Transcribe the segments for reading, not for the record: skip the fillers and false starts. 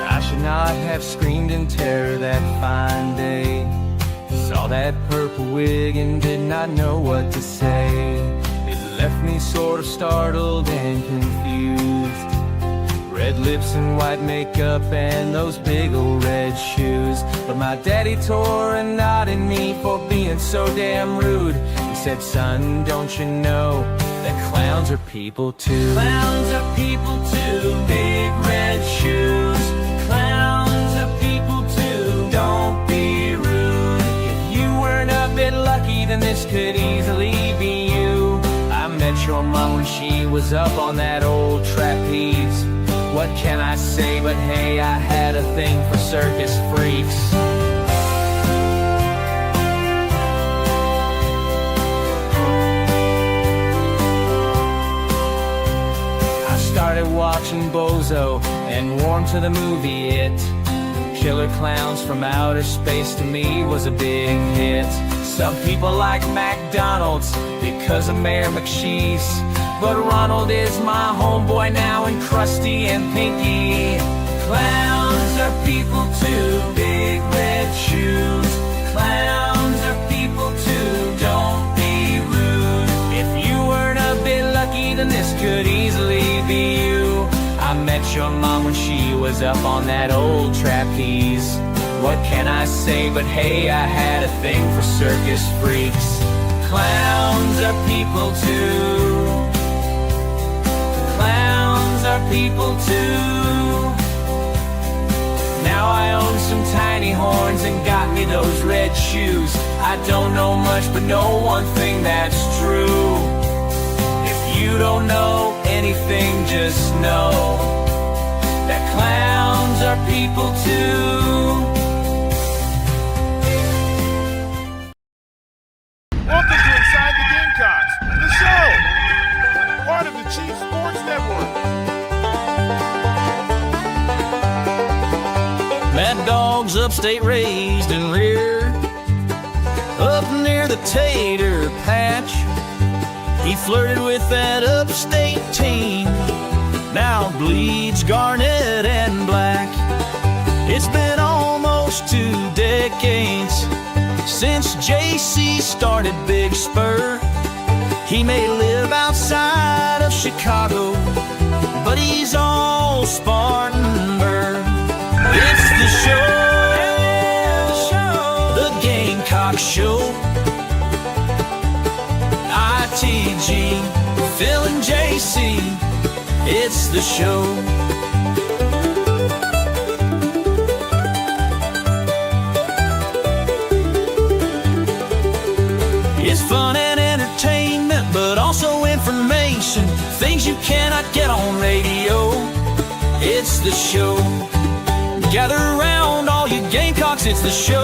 I should not have screamed in terror that fine day. Saw that purple wig and did not know what to say. It left me sort of startled and confused. Red lips and white makeup and those big old red shoes. But my daddy tore a knot in me for being so damn rude. He said, son, don't you know that clowns are people too? Clowns are people too, big red shoes. Clowns are people too, don't be rude. If you weren't a bit lucky, then this could easily be you. I met your mom when she was up on that old trapeze. What can I say, but hey, I had a thing for circus freaks. I started watching Bozo and warmed to the movie It. Killer Clowns from Outer Space to me was a big hit. Some people like McDonald's because of Mayor McCheese, but Ronald is my homeboy now, and Krusty and Pinky. Clowns are people too, big red shoes. Clowns are people too, don't be rude. If you weren't a bit lucky, then this could easily be you. I met your mom when she was up on that old trapeze. What can I say, but hey, I had a thing for circus freaks. Clowns are people too. Clowns are people too. Now I own some tiny horns and got me those red shoes. I don't know much, but know one thing that's true. If you don't know anything, just know that clowns are people too. Welcome to Inside the Gamecocks, the show, part of the Chief Sports Network. Mad Dog's upstate raised and reared up near the tater patch. He flirted with that upstate team, now bleeds garnet and black. It's been almost 2 decades since JC started Big Spur. He may live outside of Chicago, but he's all Spartanburg. It's the show, the Gamecock Show. ITG, Phil and JC, it's the show. It's fun and entertainment, but also information, things you cannot get on radio. It's the show. Gather around, all you Gamecocks, it's the show.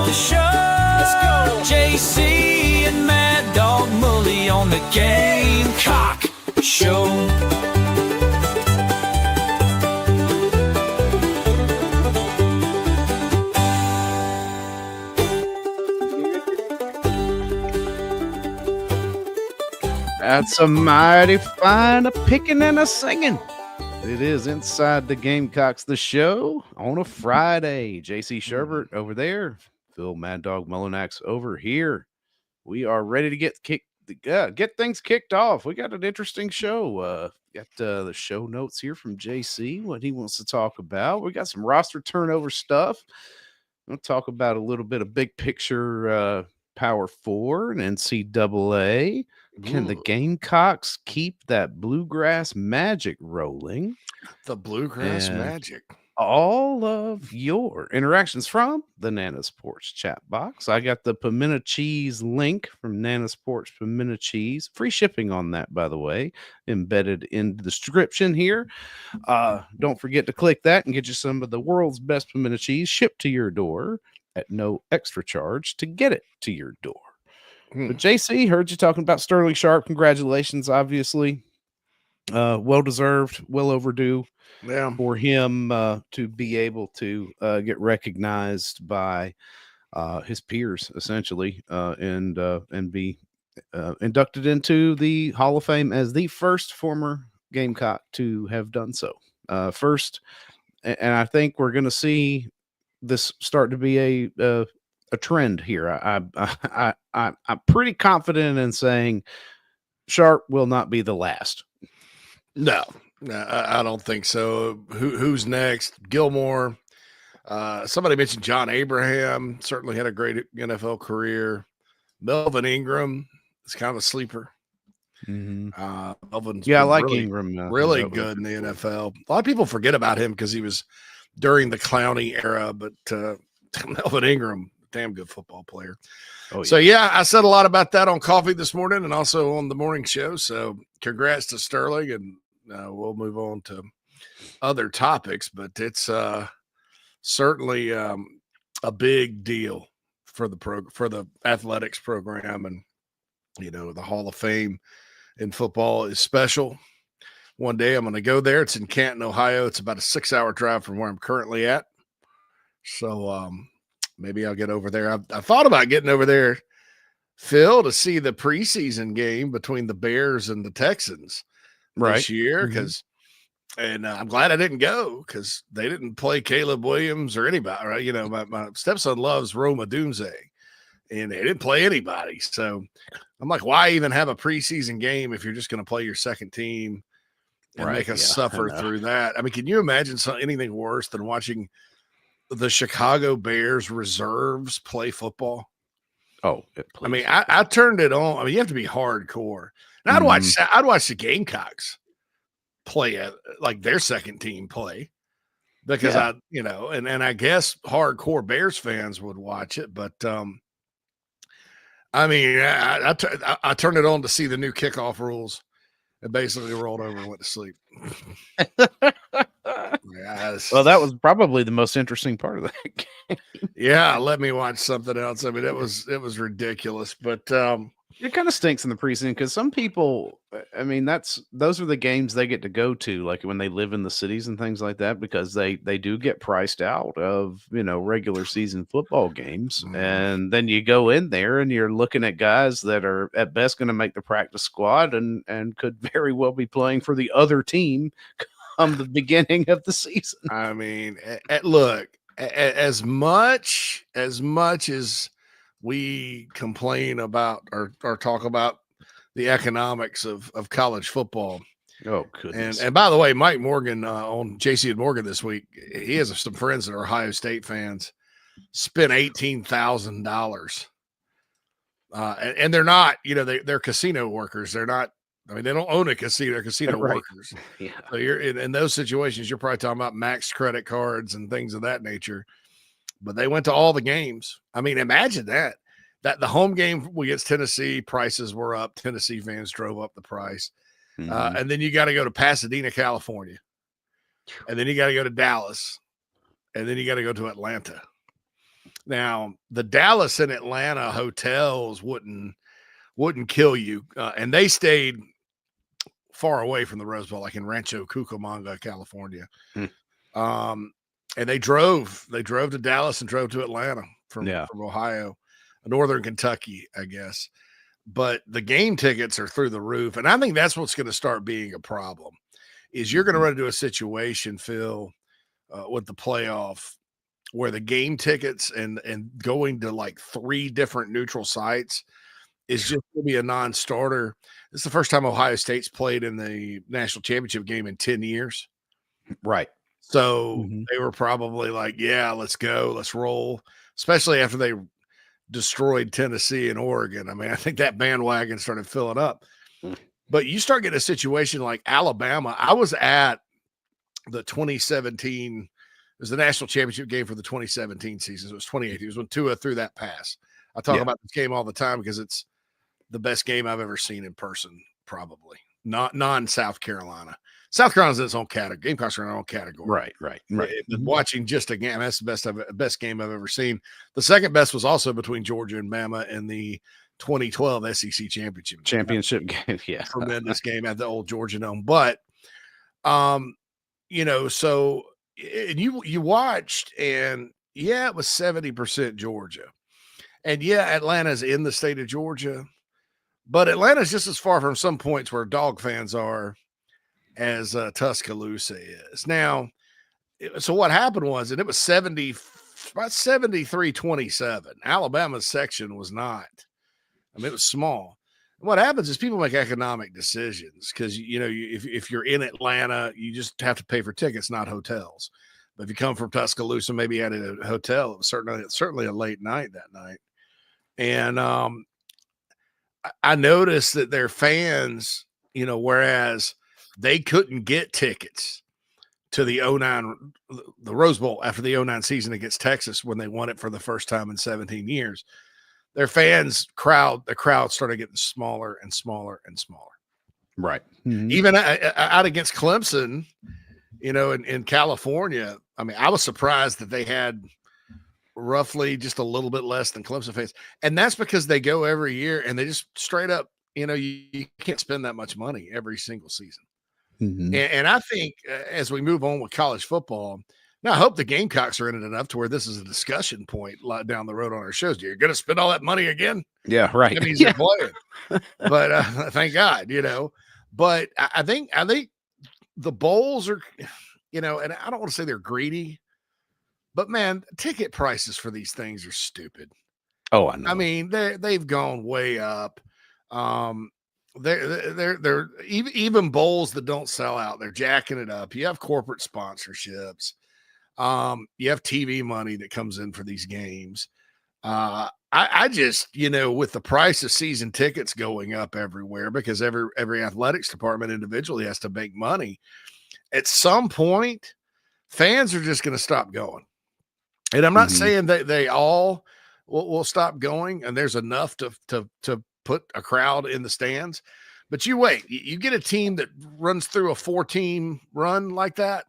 The show. Let's go. JC and Mad Dog Mully on the Gamecock Show. That's a mighty fine a-picking and a-singing. It is Inside the Gamecocks, the show on a Friday. JC Shurburtt over there. Phil Mad Dog Mullinax over here. We are ready to get things kicked off. We got an interesting show. Got the show notes here from JC, what he wants to talk about. We got some roster turnover stuff. We'll talk about a little bit of big picture Power 4 and NCAA. Can the Gamecocks keep that bluegrass magic rolling? The bluegrass magic. All of your interactions from the Nana's Porch chat box. I got the pimento cheese link from Nana's Porch pimento cheese. Free shipping on that, by the way, embedded in the description here. Don't forget to click that and get you some of the world's best pimento cheese shipped to your door at no extra charge to get it to your door. But JC, heard you talking about Sterling Sharp. Congratulations, obviously. Well deserved, well overdue. Yeah. For him to be able to get recognized by his peers, essentially, and be inducted into the Hall of Fame as the first former Gamecock to have done so. First, and I think we're going to see this start to be a trend here. I'm pretty confident in saying Sharp will not be the last. No, I don't think so. Who's next? Gilmore. Somebody mentioned John Abraham. Certainly had a great NFL career. Melvin Ingram is kind of a sleeper. Melvin's I like really, Ingram. Really good in the NFL. A lot of people forget about him because he was during the Clowney era, but Melvin Ingram, damn good football player. So, I said a lot about that on Coffee this morning and also on the morning show. So, congrats to Sterling, and we'll move on to other topics. But it's certainly a big deal for the athletics program, and the Hall of Fame in football is special. One day I'm going to go there. It's in Canton, Ohio. It's about a 6-hour drive from where I'm currently at. So maybe I'll get over there. I thought about getting over there, Phil, to see the preseason game between the Bears and the Texans this year. And I'm glad I didn't go because they didn't play Caleb Williams or anybody. Right? My stepson loves Roma Dunze, and they didn't play anybody. So I'm like, why even have a preseason game if you're just going to play your second team and make us suffer through that? I mean, can you imagine anything worse than watching the Chicago Bears reserves play football? Oh, I mean, I turned it on. I mean, you have to be hardcore. And I'd watch the Gamecocks play like their second team play because and I guess hardcore Bears fans would watch it, but I mean, I turned it on to see the new kickoff rules and basically rolled over and went to sleep. Well, that was probably the most interesting part of that game. Yeah, let me watch something else. I mean, it was ridiculous, but it kind of stinks in the preseason because some people, I mean, those are the games they get to go to, like when they live in the cities and things like that, because they do get priced out of regular season football games, and then you go in there and you're looking at guys that are at best going to make the practice squad and could very well be playing for the other team come the beginning of the season. I mean, look, as much as we complain about or talk about the economics of college football. Oh, goodness. And by the way, Mike Morgan on JC and Morgan this week, he has some friends that are Ohio State fans, spent $18,000. And they're not, they're casino workers. They're not, I mean, they don't own a casino, they're casino workers. Yeah. So you're in those situations, you're probably talking about max credit cards and things of that nature. But they went to all the games. I mean, imagine that the home game against Tennessee, prices were up. Tennessee fans drove up the price. And then you got to go to Pasadena, California. And then you got to go to Dallas. And then you got to go to Atlanta. Now, the Dallas and Atlanta hotels wouldn't kill you. And they stayed far away from the Rose Bowl, like in Rancho Cucamonga, California. And they drove to Dallas and drove to Atlanta from Ohio, Northern Kentucky, I guess. But the game tickets are through the roof. And I think that's what's going to start being a problem is you're going to run into a situation, Phil, with the playoff where the game tickets and going to like 3 different neutral sites is just going to be a non-starter. This is the first time Ohio State's played in the national championship game in 10 years. Right. So they were probably like, yeah, let's go, let's roll, especially after they destroyed Tennessee and Oregon. I mean, I think that bandwagon started filling up. But you start getting a situation like Alabama. I was at the 2017, it was the national championship game for the 2017 season. It was 2018. It was when Tua threw that pass. I talk about this game all the time because it's the best game I've ever seen in person, probably. Not non-South Carolina. South Carolina's in its own category. Gamecocks are in their own category. Right. Watching just a game, that's the best game I've ever seen. The second best was also between Georgia and Bama in the 2012 SEC championship game. Yeah. Tremendous game at the old Georgia Dome. But, so and you watched, and yeah, it was 70% Georgia. And yeah, Atlanta's in the state of Georgia, but Atlanta's just as far from some points where dog fans are as Tuscaloosa is. Now, so what happened was, and it was about 73-27. Alabama's section was not. I mean, it was small. And what happens is people make economic decisions because, if you're in Atlanta, you just have to pay for tickets, not hotels. But if you come from Tuscaloosa, maybe at a hotel, it was certainly a late night that night. And I noticed that their fans, whereas they couldn't get tickets to the Rose Bowl after the 09 season against Texas when they won it for the first time in 17 years, their the crowd started getting smaller and smaller and smaller. Right. Mm-hmm. Even out against Clemson, in California, I mean, I was surprised that they had roughly just a little bit less than Clemson fans. And that's because they go every year and they just straight up, you can't spend that much money every single season. Mm-hmm. And I think as we move on with college football, now I hope the Gamecocks are in it enough to where this is a discussion point down the road on our shows. You're going to spend all that money again? Yeah, right. That means you're playing. But thank God, But I think the bowls are, and I don't want to say they're greedy, but man, ticket prices for these things are stupid. Oh, I know. I mean, they've gone way up. They're even bowls that don't sell out, they're jacking it up. You have corporate sponsorships. You have TV money that comes in for these games. I just, with the price of season tickets going up everywhere because every athletics department individually has to make money. At some point, fans are just going to stop going. And I'm not saying that they all will stop going, and there's enough to put a crowd in the stands. But you wait, you get a team that runs through a 4-team run like that.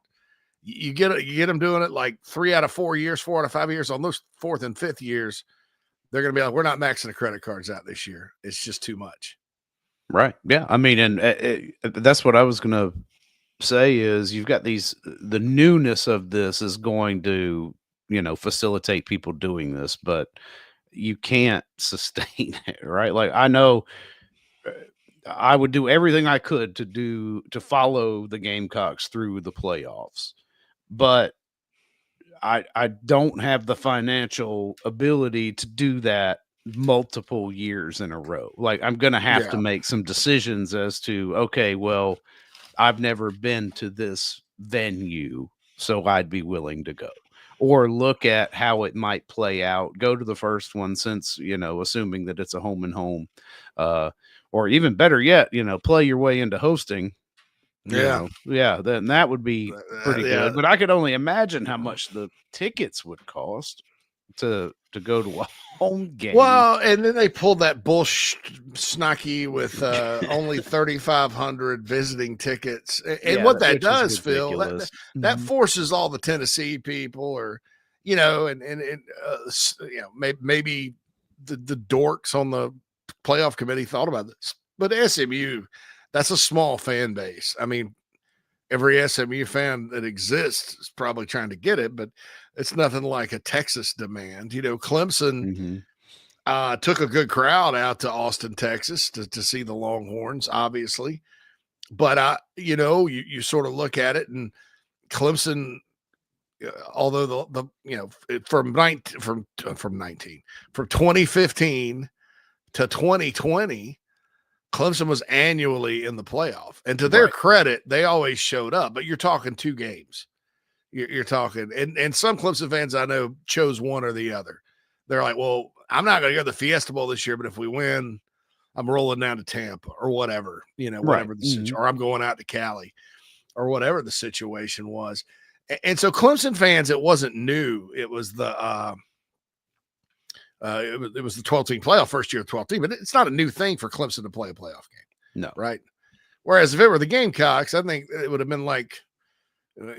You get them doing it like 3 out of 4 years, 4 out of 5 years. On those 4th and 5th years, they're going to be like, we're not maxing the credit cards out this year. It's just too much. Right. Yeah. I mean, and that's what I was going to say is you've got the newness of this is going to, facilitate people doing this, but you can't sustain it, right? Like I know I would do everything I could to follow the Gamecocks through the playoffs, but I don't have the financial ability to do that multiple years in a row. Like I'm going to have to make some decisions as to, okay, well, I've never been to this venue, so I'd be willing to go. Or look at how it might play out. Go to the first one since, assuming that it's a home and home. Or even better yet, play your way into hosting. Then that would be pretty good. But I could only imagine how much the tickets would cost to go to a home game. Well, and then they pulled that snacky with only 3,500 visiting tickets. And what that does, Phil, that forces all the Tennessee people or, maybe the dorks on the playoff committee thought about this. But SMU, that's a small fan base. I mean, every SMU fan that exists is probably trying to get it, but it's nothing like a Texas demand. Clemson took a good crowd out to Austin, Texas to see the Longhorns, obviously. But, you sort of look at it and Clemson, although from 2015 to 2020, Clemson was annually in the playoff. And to their credit, they always showed up. But you're talking 2 games. You're talking, and some Clemson fans I know chose one or the other. They're like, well, I'm not going to go to the Fiesta Bowl this year, but if we win, I'm rolling down to Tampa or whatever, whatever the situation, or I'm going out to Cali or whatever the situation was. And so Clemson fans, it wasn't new. It was the it was the 12-team playoff first year of 12-team, but it's not a new thing for Clemson to play a playoff game. No. Right. Whereas if it were the Gamecocks, I think it would have been like,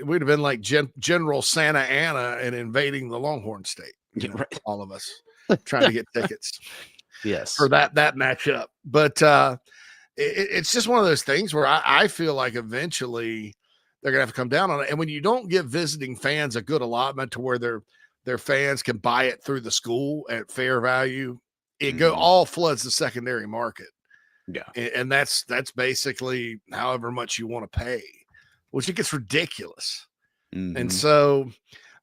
we'd have been like General Santa Anna and invading the Longhorn State. All of us trying to get tickets. Yes. for that matchup. But it's just one of those things where I feel like eventually they're gonna have to come down on it. And when you don't give visiting fans a good allotment to where their fans can buy it through the school at fair value, it all floods the secondary market. Yeah. And that's basically however much you want to pay, which it gets ridiculous. And so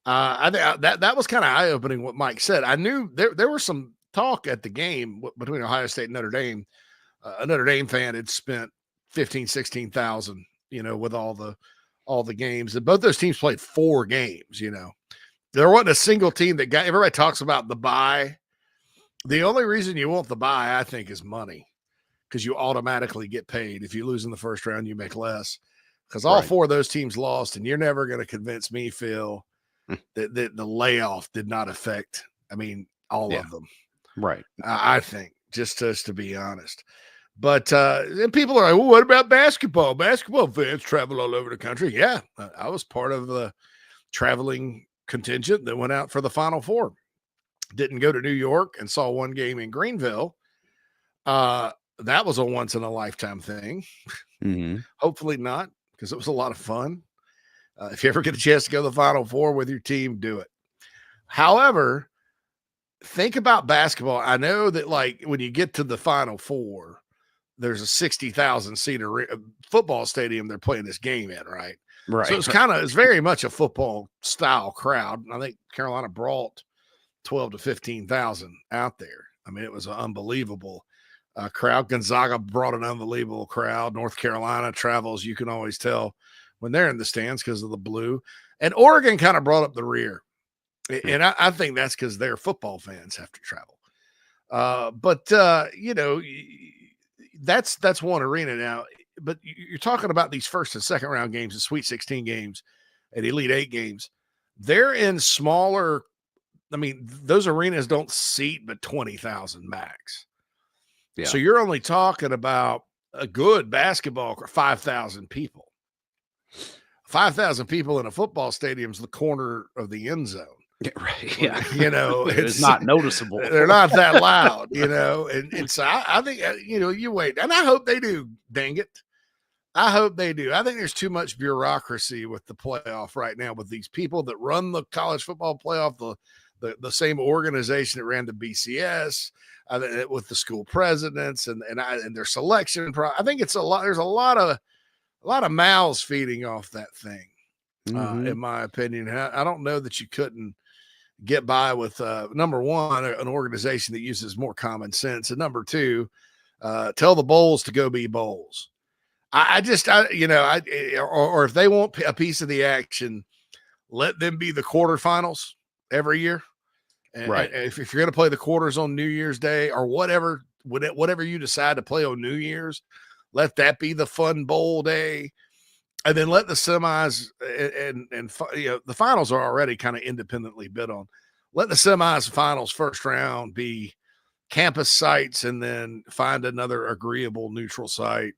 I think that was kind of eye-opening what Mike said. I knew there was some talk at the game between Ohio State and Notre Dame. A Notre Dame fan had spent 16,000, with all the games. And both those teams played 4 games, There wasn't a single team that got – everybody talks about the bye. The only reason you want the bye, I think, is money, because you automatically get paid. If you lose in the first round, you make less. Because all 4 of those teams lost, and you're never going to convince me, Phil, that the layoff did not affect, all of them. Right. I think, just to be honest. But and people are like, well, what about basketball? Basketball fans travel all over the country. Yeah, I was part of the traveling contingent that went out for the Final Four. Didn't go to New York and saw one game in Greenville. That was a once-in-a-lifetime thing. Hopefully not, because it was a lot of fun. If you ever get a chance to go to the Final Four with your team, do it. However, think about basketball. I know that, like, when you get to the Final Four, there's a 60,000 seat football stadium they're playing this game in, right? Right. So it's very much a football style crowd. I think Carolina brought 12 to 15,000 out there. It was an unbelievable crowd. Gonzaga brought an unbelievable crowd. North Carolina travels, you can always tell when they're in the stands because of the blue. And Oregon kind of brought up the rear. And I think that's because their football fans have to travel. But that's one arena now. But you're talking about these first and second round games, the Sweet 16 games, and Elite 8 games. They're in smaller. Those arenas don't seat but 20,000 max. Yeah. So you're only talking about a good basketball, 5,000 people. 5,000 people in a football stadium is the corner of the end zone. Right. Yeah. It's not noticeable. They're not that loud, and so I think, you wait. And I hope they do, dang it. I hope they do. I think there's too much bureaucracy with the playoff right now, with these people that run the college football playoff, the same organization that ran the BCS, with the school presidents and their selection. I think it's a lot. There's a lot of mouths feeding off that thing, in my opinion. I don't know that you couldn't get by with number one, an organization that uses more common sense, and number two, tell the bowls to go be bowls. Or if they want a piece of the action, let them be the quarterfinals every year. And, right. And if you're going to play the quarters on New Year's Day or whatever you decide to play on New Year's, let that be the fun bowl day. And then let the semis and the finals are already kind of independently bid on. Let the semis, finals, first round be campus sites, and then find another agreeable neutral site.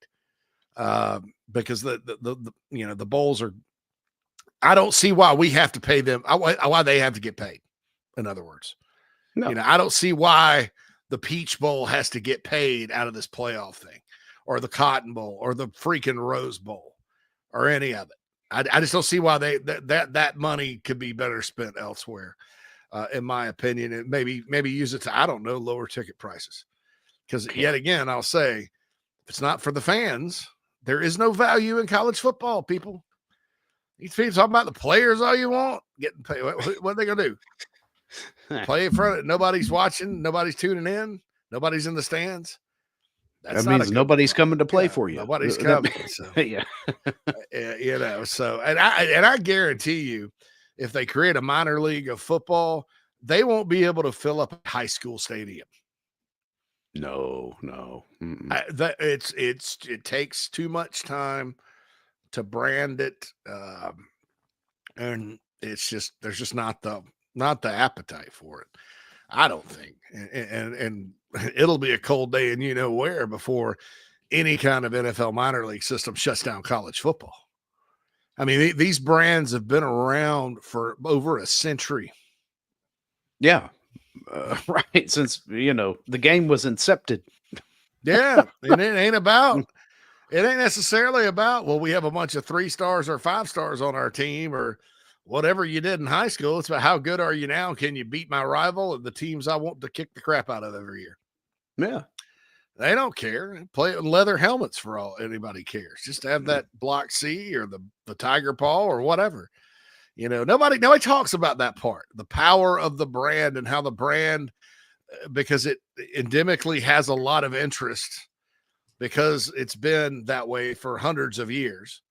Because the bowls are. I don't see why we have to pay them. Why they have to get paid. In other words, no. I don't see why the Peach Bowl has to get paid out of this playoff thing, or the Cotton Bowl, or the freaking Rose Bowl, or any of it. I just don't see why that money could be better spent elsewhere, in my opinion. And maybe use it to, I don't know, lower ticket prices. Because yet again, I'll say, if it's not for the fans, there is no value in college football, people. These people talking about the players all you want, getting paid. What are they going to do? Play in front of nobody's watching, nobody's tuning in, nobody's in the stands. That means nobody's coming to play for you. Nobody's coming. So, yeah. So and I guarantee you, if they create a minor league of football, they won't be able to fill up a high school stadium. No. It takes too much time to brand it, and it's just there's just not the appetite for it, I don't think. And it'll be a cold day and where before any kind of NFL minor league system shuts down college football. These brands have been around for over a century. Yeah. right? Since the game was incepted. Yeah, and it ain't necessarily about, well, we have a bunch of 3 stars or 5 stars on our team or whatever you did in high school. It's about how good are you now? Can you beat my rival and the teams I want to kick the crap out of every year? Yeah. They don't care. Play with leather helmets for all anybody cares. Just to have that Block C or the Tiger Paw or whatever. Nobody talks about that part, the power of the brand and how the brand, because it endemically has a lot of interest because it's been that way for hundreds of years.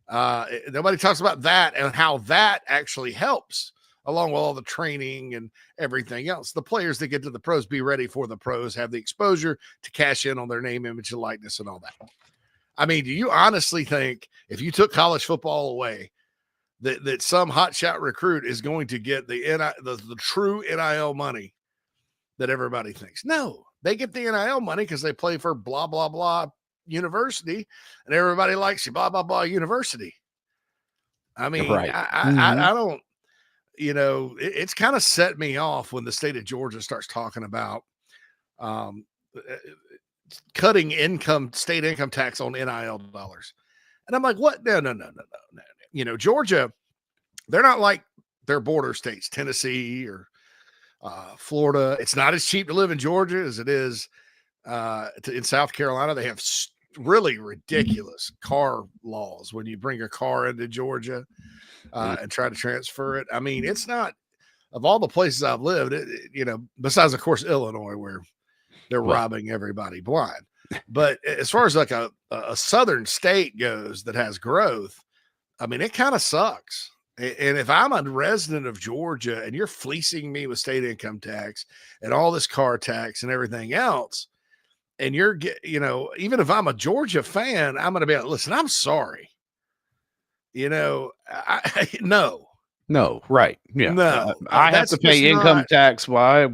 Nobody talks about that and how that actually helps along with all the training and everything else. The players that get to the pros, be ready for the pros, have the exposure to cash in on their name, image, and likeness and all that. I mean, do you honestly think if you took college football away, that some hotshot recruit is going to get the true NIL money that everybody thinks? No, they get the NIL money because they play for blah, blah, blah university and everybody likes you, blah, blah, blah university. I mean, right. I don't, it's kind of set me off when the state of Georgia starts talking about cutting state income tax on NIL dollars. And I'm like, what? No. Georgia, they're not like their border states, Tennessee or Florida. It's not as cheap to live in Georgia as it is in South Carolina. They have really ridiculous car laws when you bring a car into Georgia and try to transfer it. I mean, it's not, of all the places I've lived, besides, of course, Illinois, where they're robbing everybody blind. But as far as like a southern state goes that has growth, I mean, it kind of sucks. And if I'm a resident of Georgia and you're fleecing me with state income tax and all this car tax and everything else, and even if I'm a Georgia fan, I'm going to be like, listen, I'm sorry. No. No, right. Yeah. No. I have to pay income tax while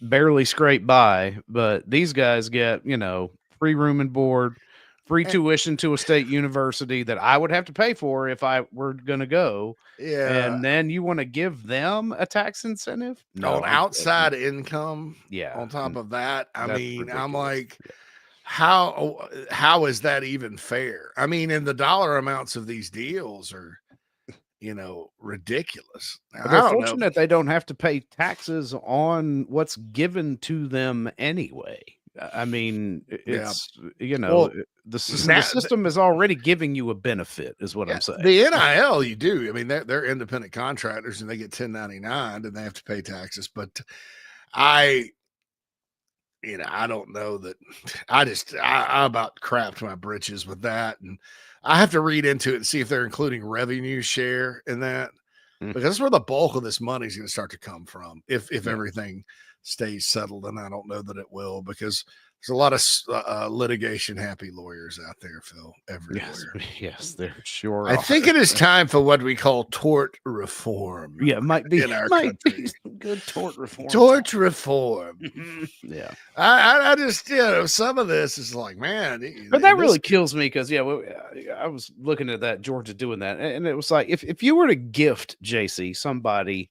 barely scrape by, but these guys get, free room and board, free tuition to a state university that I would have to pay for if I were going to go. Yeah. And then you want to give them a tax incentive? No, outside income. Yeah. On top of that. I mean, ridiculous. I'm like, how is that even fair? I mean, and the dollar amounts of these deals are, ridiculous. They're fortunate they don't have to pay taxes on what's given to them anyway. I mean, it's, the system is already giving you a benefit, is what I'm saying. The NIL, you do. I mean, they're independent contractors and they get 1099 and they have to pay taxes. But I don't know that. I about crapped my britches with that. And I have to read into it and see if they're including revenue share in that, because that's where the bulk of this money is going to start to come from if everything stays settled. And I don't know that it will, because there's a lot of litigation happy lawyers out there, Phil, everywhere. Yes, there sure I think it is time for what we call tort reform. Yeah, it might be in our country. Good tort reform. Tort reform. Yeah. I just, some of this is like, man. But that really kills me because, I was looking at that Georgia doing that. And it was like, if you were to gift, JC, somebody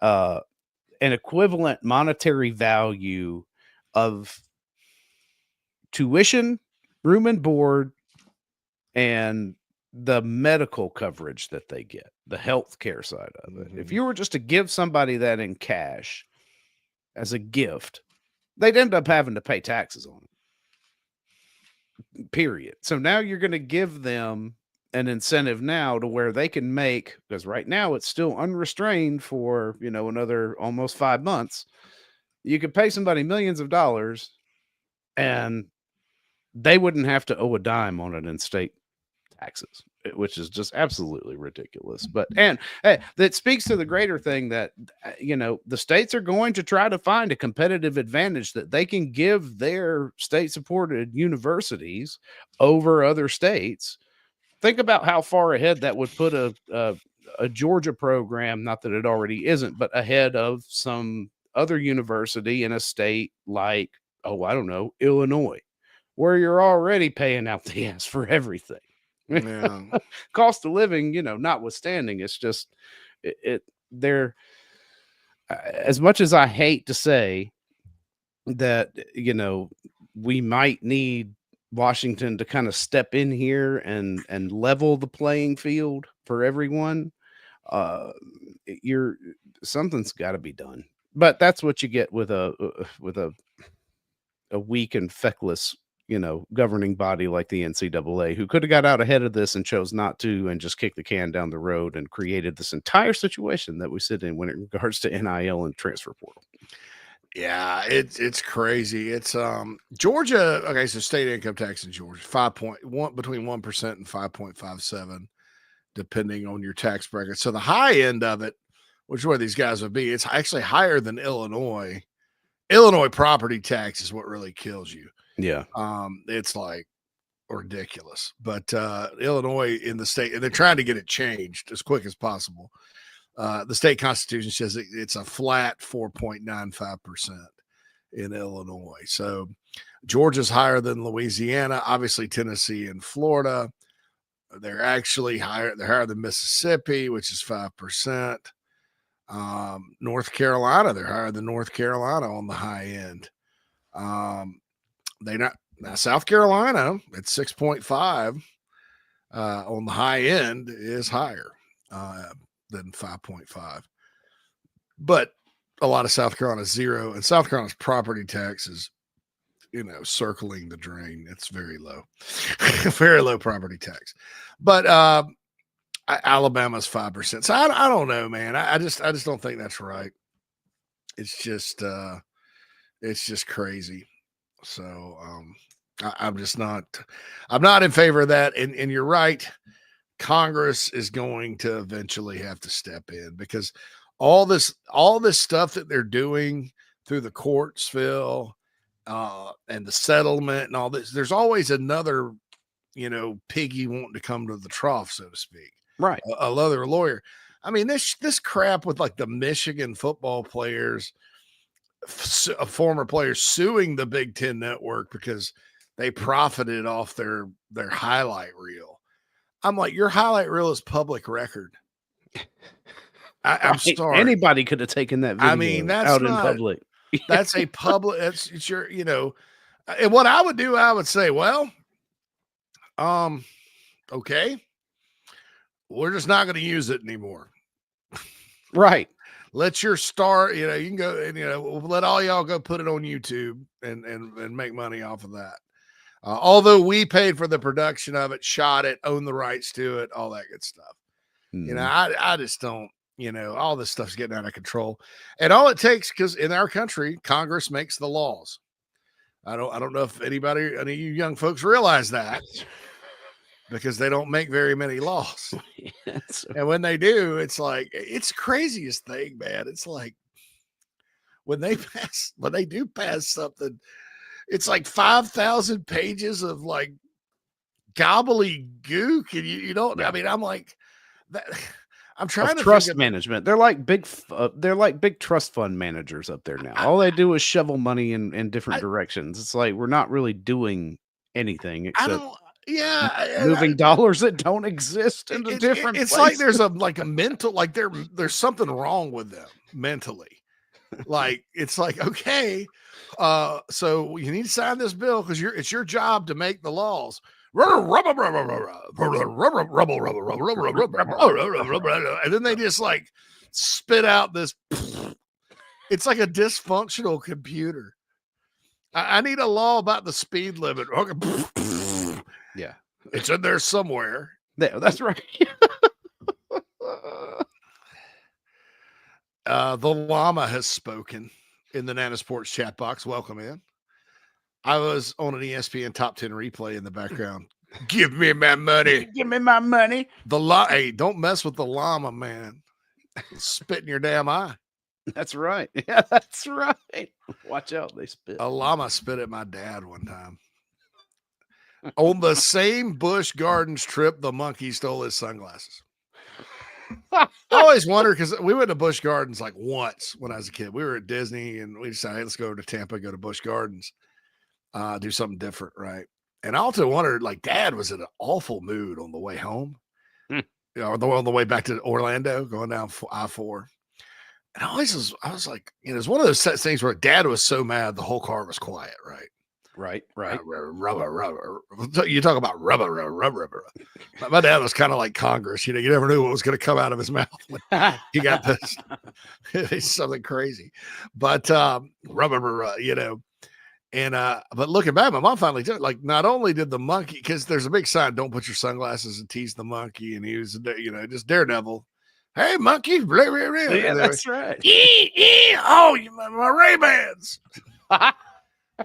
an equivalent monetary value of tuition, room and board, and the medical coverage that they get, the health care side of it. If you were just to give somebody that in cash as a gift, they'd end up having to pay taxes on it. Period. So now you're going to give them an incentive now to where they can make, because right now it's still unrestrained for, another almost 5 months. You could pay somebody millions of dollars and they wouldn't have to owe a dime on it in state taxes, which is just absolutely ridiculous. But, and that speaks to the greater thing that, the states are going to try to find a competitive advantage that they can give their state supported universities over other states. Think about how far ahead that would put a Georgia program, not that it already isn't, but ahead of some other university in a state like, Illinois, where you're already paying out the ass for everything. Yeah. Cost of living, notwithstanding, it's just they're as much as I hate to say that, we might need Washington to kind of step in here and level the playing field for everyone, something's got to be done. But that's what you get with a weak and feckless, governing body like the NCAA, who could have got out ahead of this and chose not to, and just kicked the can down the road and created this entire situation that we sit in when it regards to NIL and transfer portal. Yeah, it's crazy. It's Georgia. Okay, so state income tax in Georgia, 5.1 between 1% and 5.57, depending on your tax bracket. So the high end of it, which is where these guys would be, it's actually higher than Illinois. Illinois property tax is what really kills you. Yeah. It's like ridiculous. But Illinois in the state, and they're trying to get it changed as quick as possible. The state constitution says it's a flat 4.95% in Illinois. So Georgia's higher than Louisiana, obviously Tennessee and Florida. They're actually higher. They're higher than Mississippi, which is 5%. North Carolina, they're higher than North Carolina on the high end. They not now South Carolina at 6.5 on the high end is higher than 5.5. But a lot of South Carolina 0, and South Carolina's property tax is, circling the drain. It's very low, very low property tax. But Alabama's 5%. So I don't know, man. I just don't think that's right. It's just crazy. So I'm not in favor of that. And you're right. Congress is going to eventually have to step in, because all this stuff that they're doing through the courts, Phil, and the settlement and all this, there's always another, piggy wanting to come to the trough, so to speak. Right. Another lawyer. I mean, this crap with like the Michigan football players, former players suing the Big Ten Network because they profited off their highlight reel. I'm like, your highlight reel is public record. I'm sorry. Anybody could have taken that video. I mean, that's out not, in public. That's a public. It's your, And what I would do, I would say, well, okay, we're just not going to use it anymore. Right. Let your star, you can go and, we'll let all y'all go put it on YouTube and make money off of that. Although we paid for the production of it, shot it, own the rights to it, all that good stuff. I just don't, all this stuff's getting out of control. And all it takes, because in our country, Congress makes the laws. I don't know if any of you young folks realize that, because they don't make very many laws. Yes. And when they do, it's like, it's the craziest thing, man. It's like when they do pass something, it's like 5,000 pages of like gobbledygook, and you don't. I mean, I'm like that. I'm trying to trust management. They're like big trust fund managers up there now. All they do is shovel money in different directions. It's like we're not really doing anything except moving dollars that don't exist into different. It's places. like there's a mental, like there's something wrong with them mentally. Like it's like, okay, so you need to sign this bill because it's your job to make the laws. And then they just like spit out this. It's like a dysfunctional computer. I need a law about the speed limit. Yeah, it's in there somewhere. Yeah, that's right. The llama has spoken in the Nana Sports chat box. Welcome in. I was on an ESPN Top 10 replay in the background. Give me my money. Give me my money. Hey, don't mess with the llama, man. Spit in your damn eye. That's right. Yeah, that's right. Watch out, they spit. A llama spit at my dad one time. On the same Busch Gardens trip, the monkey stole his sunglasses. I always wonder, because we went to Busch Gardens like once when I was a kid. We were at Disney and we decided, hey, let's go to Tampa, go to Busch Gardens, do something different, right? And I also wondered, like, Dad was in an awful mood on the way home, or on the way back to Orlando, going down I-4. And I was like, it was one of those things where Dad was so mad the whole car was quiet, right? Right. Rubber. You talk about rubber. My dad was kind of like Congress. You never knew what was going to come out of his mouth when he got this. It's something crazy. But rubber, And but looking back, my mom finally did. Like, not only did the monkey, because there's a big sign, "Don't put your sunglasses and tease the monkey," and he was, just daredevil. Hey, monkey! Blah, blah, blah. Yeah, that's right. Oh, my Ray-Bans.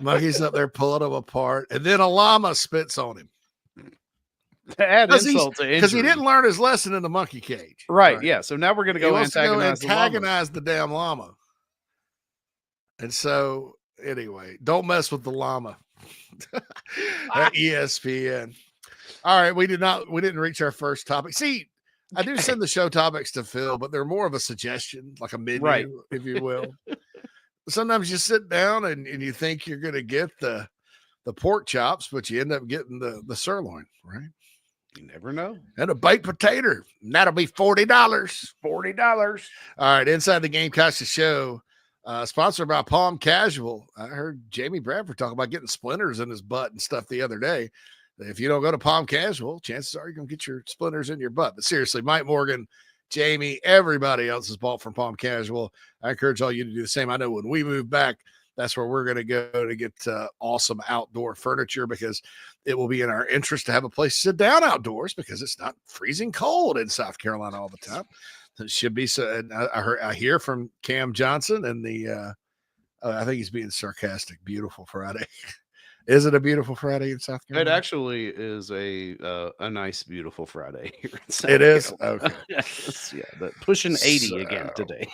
Monkey's up there pulling them apart, and then a llama spits on him. Add insult to injury. Because he didn't learn his lesson in the monkey cage. Right. Yeah. So now we're going to go antagonize the damn llama. And so, anyway, don't mess with the llama. At ESPN. All right, we didn't reach our first topic. See, I do send the show topics to Phil, but they're more of a suggestion, like a menu, if you will. Sometimes you sit down and you think you're going to get the pork chops, but you end up getting the sirloin, right? You never know. And a baked potato. And that'll be $40. $40. All right, Inside the Gamecocks The Show, sponsored by Palm Casual. I heard Jamie Bradford talk about getting splinters in his butt and stuff the other day. If you don't go to Palm Casual, chances are you're going to get your splinters in your butt. But seriously, Mike Morgan, Jamie, everybody else has bought from Palm Casual. I encourage all you to do the same. I know when we move back, that's where we're going to go to get awesome outdoor furniture, because it will be in our interest to have a place to sit down outdoors, because it's not freezing cold in South Carolina all the time. It should be so. And I hear from Cam Johnson and I think he's being sarcastic. Beautiful Friday. Is it a beautiful Friday in South Carolina? It actually is a nice, beautiful Friday here in South It is? Carolina. Okay. Yes, yeah, but pushing 80 again today.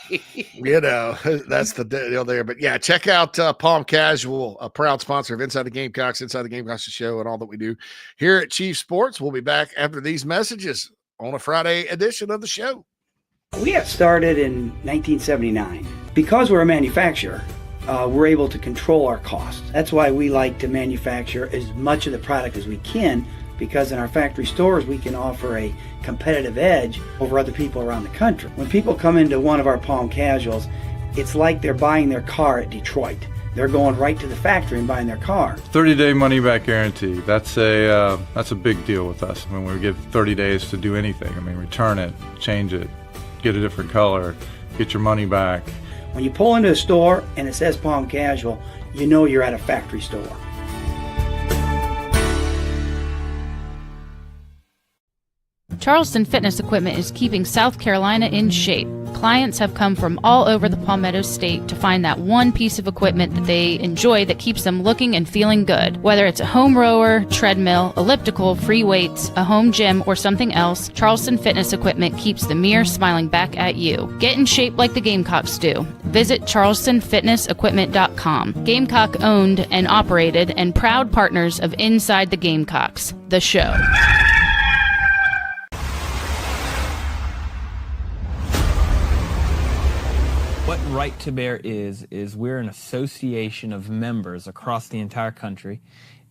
That's the deal there. But yeah, check out Palm Casual, a proud sponsor of Inside the Gamecocks, Inside the Gamecocks Show, and all that we do here at Chief Sports. We'll be back after these messages on a Friday edition of the show. We got started in 1979. Because we're a manufacturer, we're able to control our costs. That's why we like to manufacture as much of the product as we can, because in our factory stores we can offer a competitive edge over other people around the country. When people come into one of our Palm Casuals, it's like they're buying their car at Detroit. They're going right to the factory and buying their car. 30-day money-back guarantee. That's a big deal with us. I mean, we give 30 days to do anything. I mean, return it, change it, get a different color, get your money back. When you pull into a store and it says Palm Casual, you know you're at a factory store. Charleston Fitness Equipment is keeping South Carolina in shape. Clients have come from all over the Palmetto State to find that one piece of equipment that they enjoy that keeps them looking and feeling good. Whether it's a home rower, treadmill, elliptical, free weights, a home gym, or something else, Charleston Fitness Equipment keeps the mirror smiling back at you. Get in shape like the Gamecocks do. Visit charlestonfitnessequipment.com. Gamecock owned and operated and proud partners of Inside the Gamecocks, the show. What Right to Bear is we're an association of members across the entire country,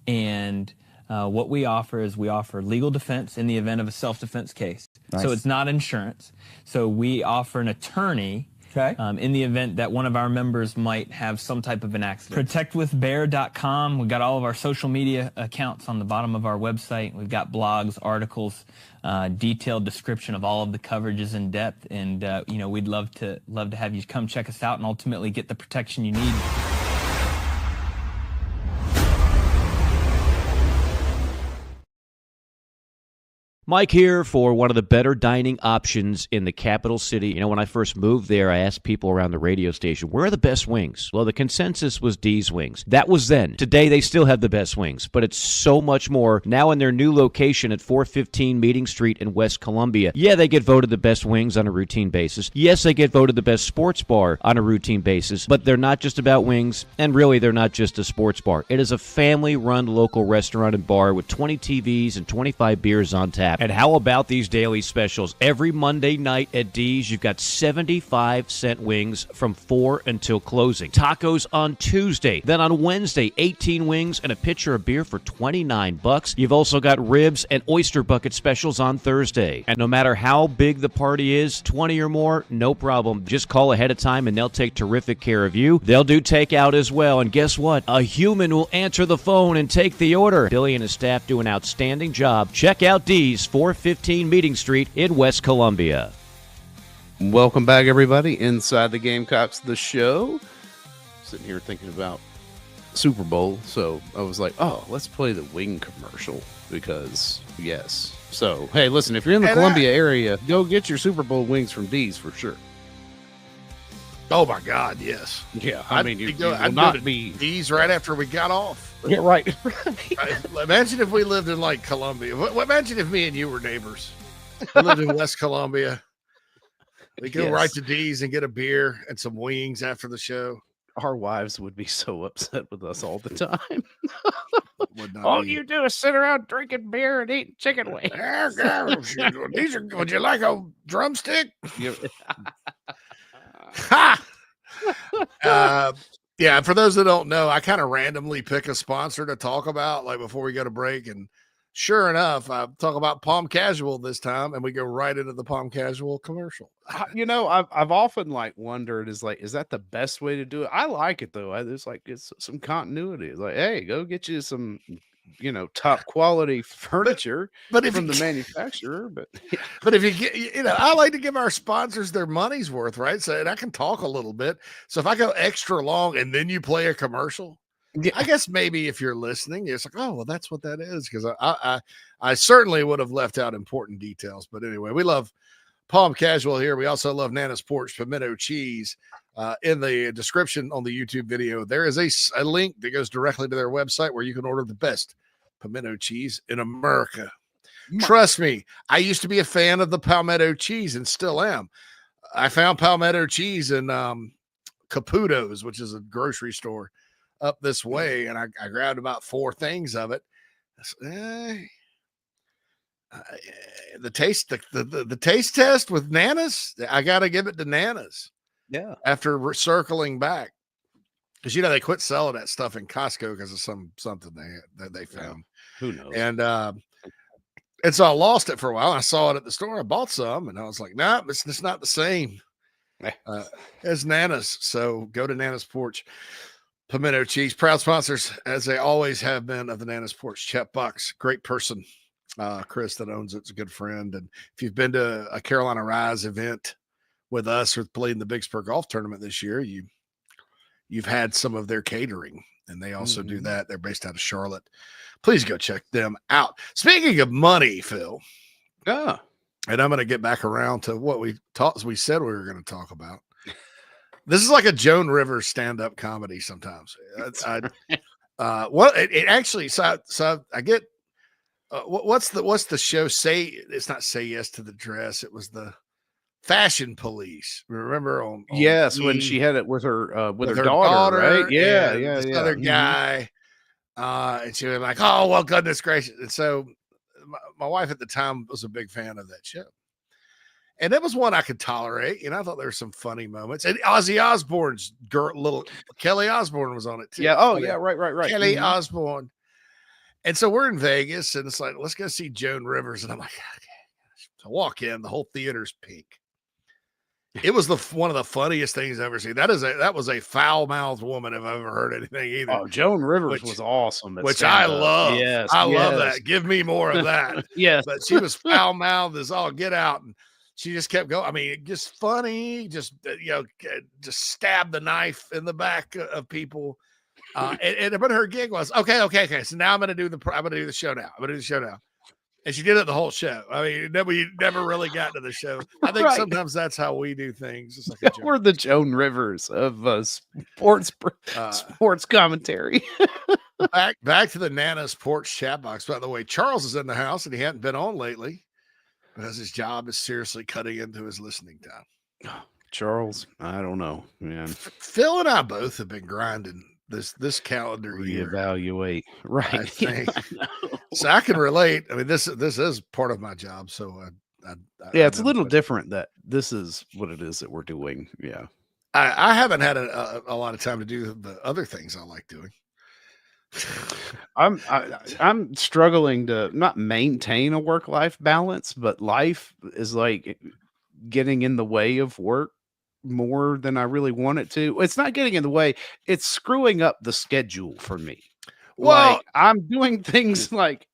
and what we offer is we offer legal defense in the event of a self-defense case. Nice. So it's not insurance. So we offer an attorney in the event that one of our members might have some type of an accident. ProtectWithBear.com. We've got all of our social media accounts on the bottom of our website. We've got blogs, articles, detailed description of all of the coverages in depth, and we'd love to have you come check us out and ultimately get the protection you need. Mike here for one of the better dining options in the capital city. You know, when I first moved there, I asked people around the radio station, where are the best wings? Well, the consensus was D's Wings. That was then. Today, they still have the best wings, but it's so much more. Now in their new location at 415 Meeting Street in West Columbia, yeah, they get voted the best wings on a routine basis. Yes, they get voted the best sports bar on a routine basis, but they're not just about wings, and really, they're not just a sports bar. It is a family-run local restaurant and bar with 20 TVs and 25 beers on tap. app. And how about these daily specials? Every Monday night at D's, you've got 75-cent wings from 4 until closing. Tacos on Tuesday. Then on Wednesday, 18 wings and a pitcher of beer for $29. You've also got ribs and oyster bucket specials on Thursday. And no matter how big the party is, 20 or more, no problem. Just call ahead of time and they'll take terrific care of you. They'll do takeout as well. And guess what? A human will answer the phone and take the order. Billy and his staff do an outstanding job. Check out D's, 415 Meeting Street in West Columbia. Welcome back, everybody, inside the Gamecocks The Show. Sitting here thinking about Super Bowl, so I was like, oh, let's play the wing commercial because, yes. So, hey, listen, if you're in the Columbia area, go get your Super Bowl wings from D's for sure. Oh, my God, yes. Yeah, I mean, you will I'd not go to be... D's right after we got off. Yeah, right. Imagine if we lived in, like, Columbia. Imagine if me and you were neighbors. We lived in West Columbia. We go right to D's and get a beer and some wings after the show. Our wives would be so upset with us all the time. All you do is sit around drinking beer and eating chicken wings. Would you like a drumstick? Yeah, for those that don't know, I kind of randomly pick a sponsor to talk about, like before we go to break, and sure enough, I talk about Palm Casual this time, and we go right into the Palm Casual commercial. You know, I've often like wondered, is that the best way to do it? I like it though. It's like it's some continuity. It's like, hey, go get you some, top quality furniture, from the manufacturer. But if you get, I like to give our sponsors their money's worth, right? So, and I can talk a little bit. So if I go extra long and then you play a commercial, I guess maybe if you're listening, it's like, oh, well, that's what that is. Because I certainly would have left out important details. But anyway, we love Palm Casual here. We also love Nana's Porch pimento cheese. In the description on the YouTube video, there is a link that goes directly to their website where you can order the best pimento cheese in America. Trust me, I used to be a fan of the palmetto cheese and still am. I found palmetto cheese in Caputo's, which is a grocery store up this way, and I grabbed about 4 things of it. The taste test with Nana's, I gotta give it to Nana's. Yeah. After circling back, because they quit selling that stuff in Costco because of something they found. Who knows? And so I lost it for a while. I saw it at the store. I bought some, and I was like, nah, it's not the same as Nana's. So go to Nana's Porch pimento cheese. Proud sponsors, as they always have been, of the Nana's Porch chat box. Great person, Chris, that owns it's a good friend. And if you've been to a Carolina Rise event with us or played in the Big Spur Golf Tournament this year, you've had some of their catering, and they also do that. They're based out of Charlotte. Please go check them out. Speaking of money, Phil, and I'm going to get back around to what we said we were going to talk about. This is like a Joan Rivers stand-up comedy sometimes. It actually, so I get what's the show? It's not Say Yes to the Dress. It was the Fashion Police. Remember on yes, when she had it with her daughter, right? Yeah. This other guy, and she was like, "Oh well, goodness gracious!" And so my wife at the time was a big fan of that show, and it was one I could tolerate. I thought there were some funny moments. And Ozzy Osbourne's little Kelly Osbourne was on it too. Yeah. Oh yeah. Right. Kelly Osbourne. And so we're in Vegas, and it's like, let's go see Joan Rivers, and I'm like, okay. So I walk in, the whole theater's pink. It was one of the funniest things I've ever seen. That was a foul-mouthed woman if I've ever heard anything either. Oh, Joan Rivers was awesome. Which I love. Yes, I love that. Give me more of that. Yes. But she was foul-mouthed as all get out, and she just kept going. I mean, just funny, just stab the knife in the back of people. But her gig was okay. So now I'm going to do the show now. And she did it the whole show. I mean, we never really got to the show. I think sometimes that's how we do things. It's like we're the Joan Rivers of sports commentary. back to the Nana's Porch chat box. By the way, Charles is in the house, and he hadn't been on lately because his job is seriously cutting into his listening time. Charles, I don't know, man. Phil and I both have been grinding this calendar year. Reevaluate, right? I think. So I can relate. I mean, this is part of my job. So yeah, it's a little different that this is what it is that we're doing. Yeah. I haven't had a lot of time to do the other things I like doing. I'm struggling to not maintain a work-life balance, but life is like getting in the way of work more than I really want it to. It's not getting in the way, it's screwing up the schedule for me. Well, Like I'm doing things like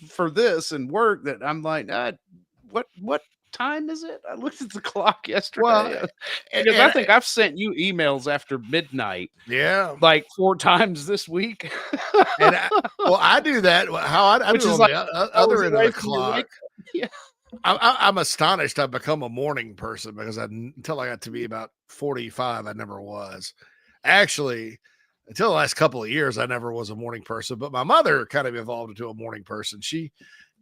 for this and work that I'm like, what time is it? I looked at the clock yesterday. Well, because I think I've sent you emails after midnight. Yeah. Like 4 times this week. And I do that. How I Which do is on like the other end of the clock. Yeah. I'm astonished I've become a morning person because until I got to be about 45, I never was. Actually, until the last couple of years, I never was a morning person. But my mother kind of evolved into a morning person. She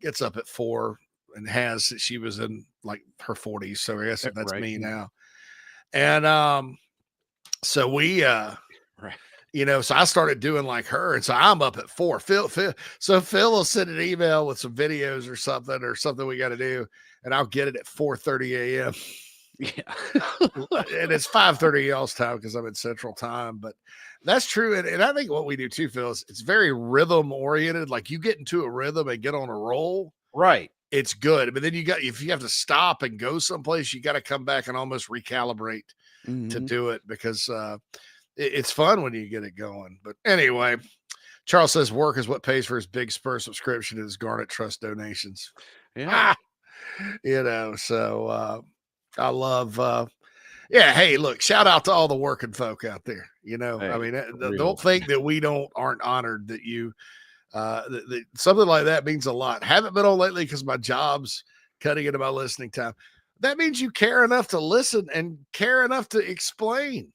gets up at 4 and she was in like her 40s. So I guess that's me now. And so we so I started doing like her, and so I'm up at 4. Phil will send an email with some videos or something we got to do, and I'll get it at 4:30 a.m. Yeah, and it's 5:30 y'all's time because I'm in Central Time, but that's true. And I think what we do too, Phil, is it's very rhythm oriented. Like you get into a rhythm and get on a roll, right? It's good, but then if you have to stop and go someplace, you got to come back and almost recalibrate to do it because it's fun when you get it going. But anyway, Charles says work is what pays for his Big Spur subscription and his Garnet Trust donations. Yeah. So I love hey, look, shout out to all the working folk out there. Hey, I mean, don't think that we aren't honored that you that something like that means a lot. Haven't been on lately because my job's cutting into my listening time. That means you care enough to listen and care enough to explain.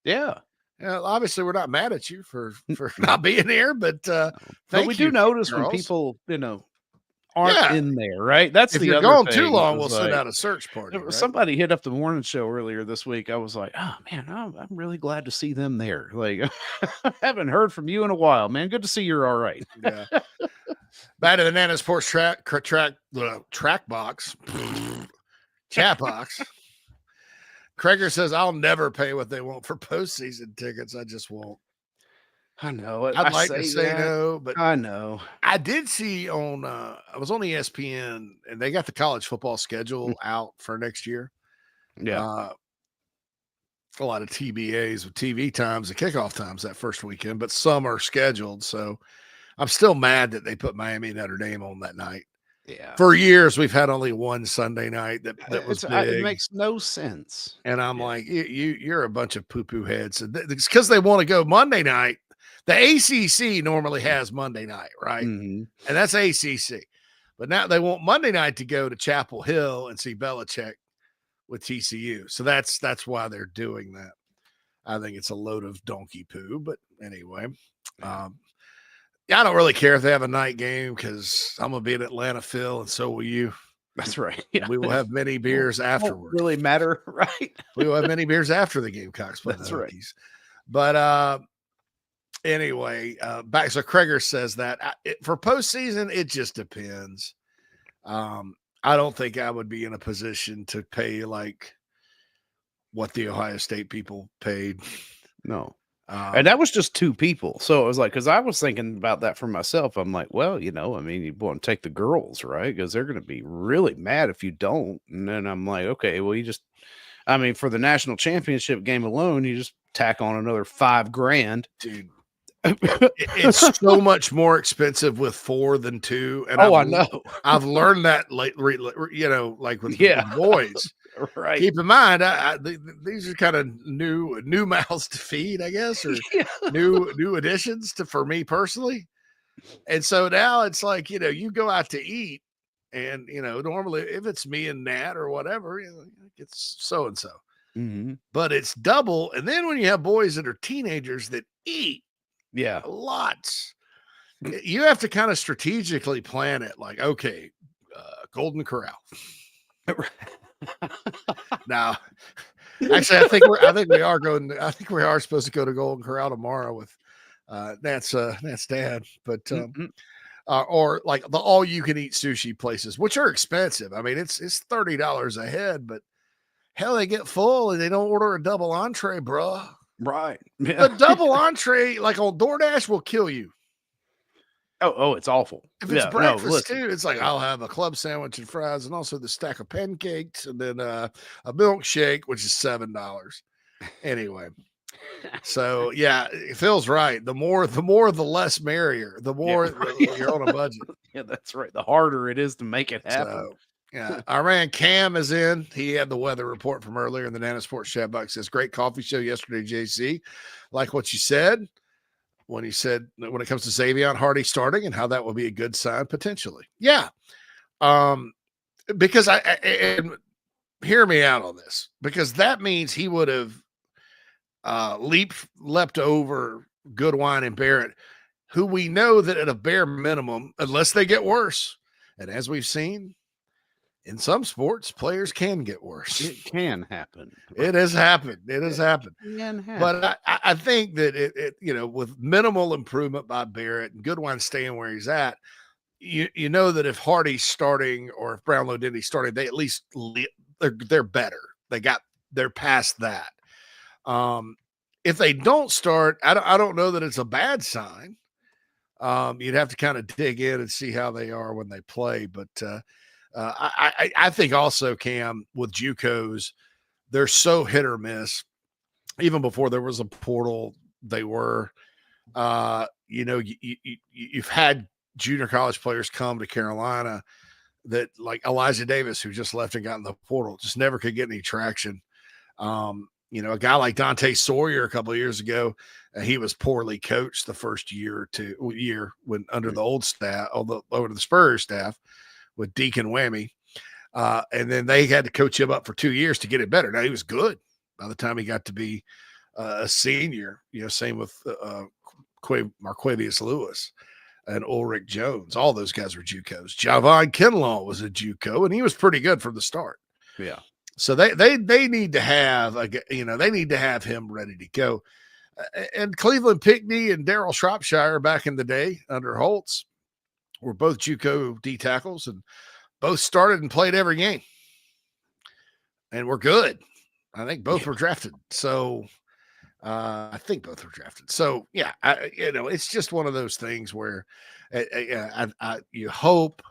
Yeah. Obviously, we're not mad at you for not being here, but we do notice when people, aren't in there, right? That's if the you're other gone thing. too long, we'll send out a search party. Right? Somebody hit up the morning show earlier this week. I was like, oh man, I'm really glad to see them there. Like, I haven't heard from you in a while, man. Good to see you're all right. Yeah. Back to the Nana's Porch track box, chat box. Kreger says, I'll never pay what they want for postseason tickets. I just won't. I know. I'd like to say no, but I know. I did see I was on ESPN and they got the college football schedule out for next year. Yeah. A lot of TBAs with TV times and kickoff times that first weekend, but some are scheduled. So I'm still mad that they put Miami and Notre Dame on that night. Yeah. For years, we've had only one Sunday night that was big. It makes no sense. And I'm like, you're a bunch of poo-poo heads. It's because they want to go Monday night. The ACC normally has Monday night, right? And that's ACC. But now they want Monday night to go to Chapel Hill and see Belichick with TCU. So that's why they're doing that. I think it's a load of donkey poo. But anyway, I don't really care if they have a night game because I'm going to be in Atlanta, Phil, and so will you. That's right. Yeah. We will have many beers afterwards. Really matter, right? We will have many beers after the Gamecocks play. That's right. But anyway, back. So Kreger says that for postseason, it just depends. I don't think I would be in a position to pay like what the Ohio State people paid. No. And that was just 2 people. So it was like, because I was thinking about that for myself. I'm like, well, you want to take the girls, right? Because they're going to be really mad if you don't. And then I'm like, okay, well, for the national championship game alone, you just tack on another $5,000. Dude, it's so much more expensive with 4 than 2. And I know. I've learned that like with boys. Right. Keep in mind, these are kind of new mouths to feed, I guess, or new additions for me personally. And so now it's like, you go out to eat and, normally if it's me and Nat or whatever, it's so-and-so, but it's double. And then when you have boys that are teenagers that eat lots, you have to kind of strategically plan it. Like, okay, Golden Corral. Now, actually, I think we are supposed to go to Golden Corral tomorrow with Nat's dad. But or like the all-you-can-eat sushi places, which are expensive. I mean, it's $30 a head, but hell, they get full and they don't order a double entree, bro. Right. The double entree, like on DoorDash, will kill you. Oh, it's awful. If it's breakfast too, it's like I'll have a club sandwich and fries, and also the stack of pancakes, and then a milkshake, which is $7. Anyway, so yeah, Phil's right. The more, the less merrier. The more you're on a budget. Yeah, that's right. The harder it is to make it happen. So, yeah, our man Cam is in. He had the weather report from earlier in the Nana Sports Chat box. Says great coffee show yesterday, JC. Like what you said. When he said when it comes to Xavion Hardy starting and how that will be a good sign potentially. Yeah. Because and hear me out on this, because that means he would have leapt over Goodwine and Barrett, who we know that at a bare minimum, unless they get worse, and as we've seen in some sports, players can get worse. It can happen. It has happened. It has happened. It can happen. But I think that it with minimal improvement by Barrett and Goodwine staying where he's at, you know that if Hardy's starting or if Brownlow Dindy's starting, they at least they're better. They're past that. If they don't start, I don't know that it's a bad sign. You'd have to kind of dig in and see how they are when they play, but I think also, Cam, with JUCOs, they're so hit or miss. Even before there was a portal, they were. You've had junior college players come to Carolina that, like Elijah Davis, who just left and got in the portal, just never could get any traction. A guy like Dante Sawyer a couple of years ago, he was poorly coached the first year when under the old staff, over the Spurs staff, with Deacon Whammy. And then they had to coach him up for 2 years to get it better. Now, he was good by the time he got to be a senior. Same with Marquavius Lewis and Ulrich Jones. All those guys were JUCOs. Javon Kinlaw was a JUCO, and he was pretty good from the start. Yeah. So they need to have they need to have him ready to go. And Cleveland Pickney and Daryl Shropshire back in the day under Holtz were both JUCO D tackles, and both started and played every game, and were good. I think both were drafted. So I think both were drafted. So yeah, it's just one of those things where you hope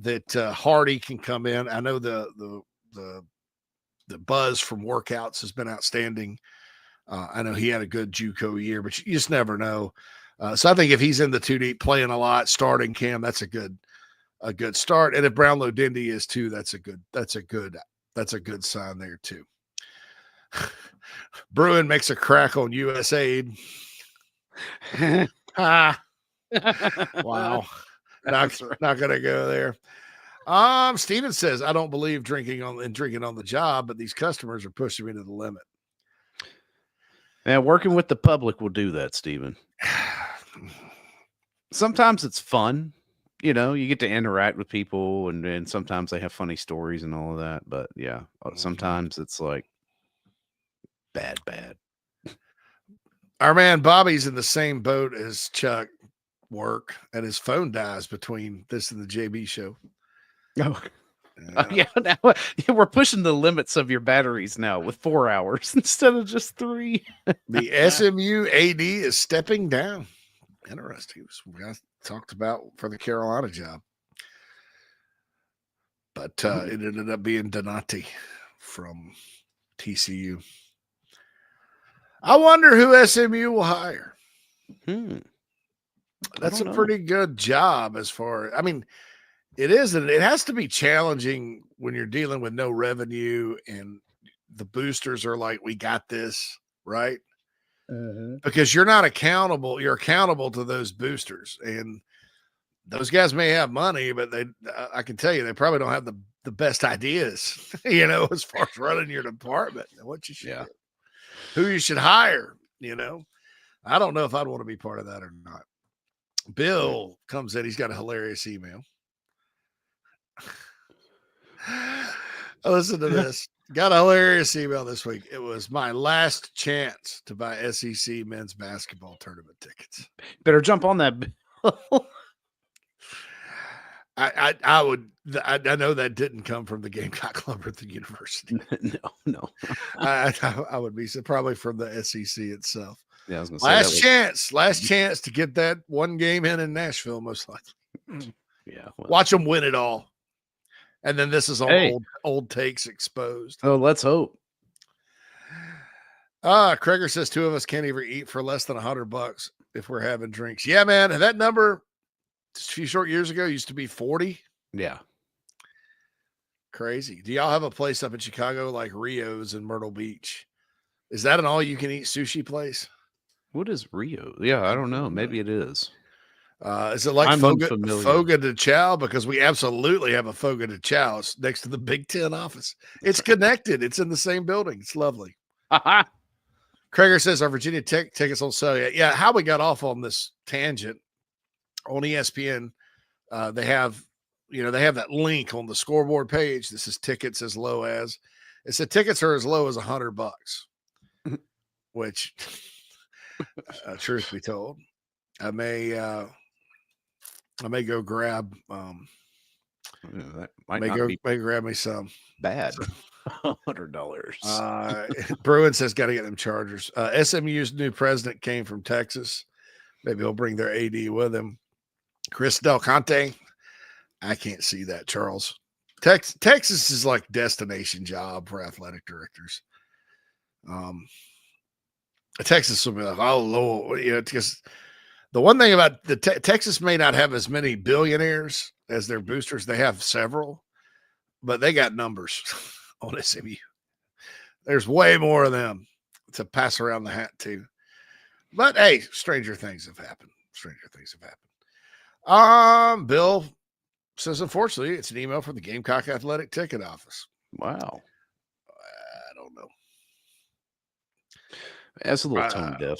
that Hardy can come in. I know the buzz from workouts has been outstanding. I know he had a good JUCO year, but you just never know. So I think if he's in the 2 deep playing a lot, starting Cam, that's a good start. And if Brownlow Dindy is too, that's a good sign there too. Bruin makes a crack on USAID. Wow. Not gonna go there. Steven says, I don't believe drinking on the job, but these customers are pushing me to the limit. And working with the public will do that, Steven. Sometimes it's fun. You get to interact with people, and sometimes they have funny stories and all of that. But yeah, sometimes it's like bad. Our man Bobby's in the same boat as Chuck work, and his phone dies between this and the JB show. Oh. Yeah, now we're pushing the limits of your batteries now with 4 hours instead of just 3. The SMU AD is stepping down. Interesting. We talked about for the Carolina job, but it ended up being Donati from TCU. I wonder who SMU will hire. That's a pretty good job as far. I mean, it is, and it has to be challenging when you're dealing with no revenue and the boosters are like, we got this, right? Because you're not accountable. You're accountable to those boosters, and those guys may have money, but I can tell you, they probably don't have the best ideas, as far as running your department and what you should do, who you should hire. I don't know if I'd want to be part of that or not. Bill comes in. He's got a hilarious email. Listen to this. Got a hilarious email this week. It was my last chance to buy SEC men's basketball tournament tickets. Better jump on that, Bill. I would. I know that didn't come from the Gamecock Club at the university. No. I would be probably from the SEC itself. Yeah, I was gonna say last chance to get that one game in Nashville, most likely. Yeah, well. Watch them win it all, and then this is on old takes exposed. Oh, let's hope. Kreger says 2 of us can't even eat for less than $100 if we're having drinks. Yeah, man, and that number just a few short years ago used to be 40. Yeah. Crazy. Do y'all have a place up in Chicago like Rio's in Myrtle Beach? Is that an all-you-can-eat sushi place? What is Rio? Yeah, I don't know. Maybe it is. Is it like Foga de Chao? Because we absolutely have a Foga de Chao. It's next to the Big Ten office. It's connected. It's in the same building. It's lovely. Kreger says our Virginia Tech tickets on sale yet. Yeah, how we got off on this tangent on ESPN, they have that link on the scoreboard page. This is tickets as low as. It said tickets are as low as $100, which, truth be told, I may go grab. That might may grab me some. Bad. $100. Bruin says got to get them Chargers. SMU's new president came from Texas. Maybe he'll bring their AD with him. Chris Del Conte. I can't see that, Charles. Texas is like destination job for athletic directors. Texas will be like, oh Lord, because the one thing about the Texas may not have as many billionaires as their boosters. They have several, but they got numbers on SMU. There's way more of them to pass around the hat to. But hey, stranger things have happened. Bill says, unfortunately, it's an email from the Gamecock Athletic Ticket Office. Wow. I don't know. That's a little tone deaf.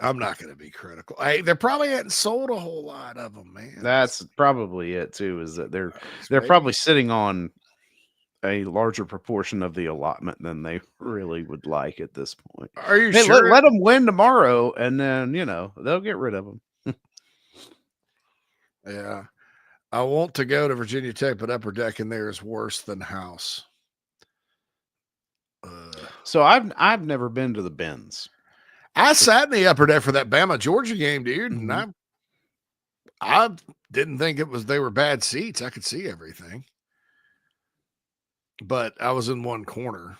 I'm not going to be critical. Hey, they probably hadn't sold a whole lot of them, man. That's probably it too. Is that they're probably sitting on a larger proportion of the allotment than they really would like at this point. Are you sure? Let them win tomorrow, and then they'll get rid of them. Yeah, I want to go to Virginia Tech, but Upper Deck in there is worse than House. So I've never been to the Benz. I sat in the Upper Deck for that Bama Georgia game, dude, and I didn't think they were bad seats. I could see everything, but I was in one corner.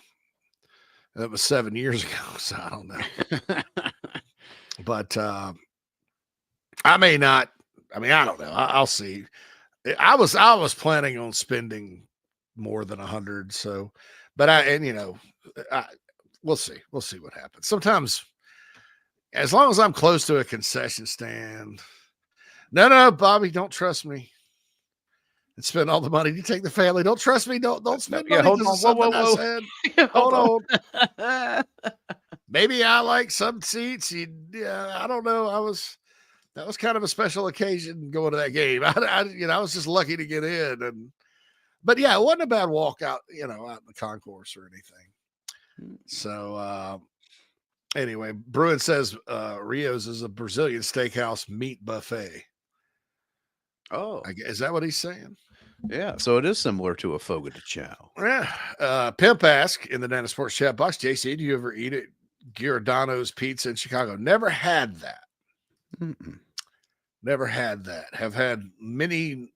That was 7 years ago, so I don't know. But I may not. I mean, I don't know. I'll see. I was planning on spending more than 100. So, but we'll see. We'll see what happens. Sometimes, as long as I'm close to a concession stand. No, Bobby, don't trust me. And spend all the money. You take the family. Don't trust me. Don't spend money. Hold on. Whoa. Hold on. Maybe I like some seats. I don't know. That was kind of a special occasion going to that game. I was just lucky to get in, but yeah, it wasn't a bad walk out, out in the concourse or anything. So anyway, Bruin says Rio's is a Brazilian steakhouse meat buffet. Oh, is that what he's saying? Yeah, so it is similar to a Foga de Chao. Yeah. Pimp ask in the Nana Sports chat box, JC, do you ever eat at Giordano's Pizza in Chicago? Never had that. Never had that. Have had many.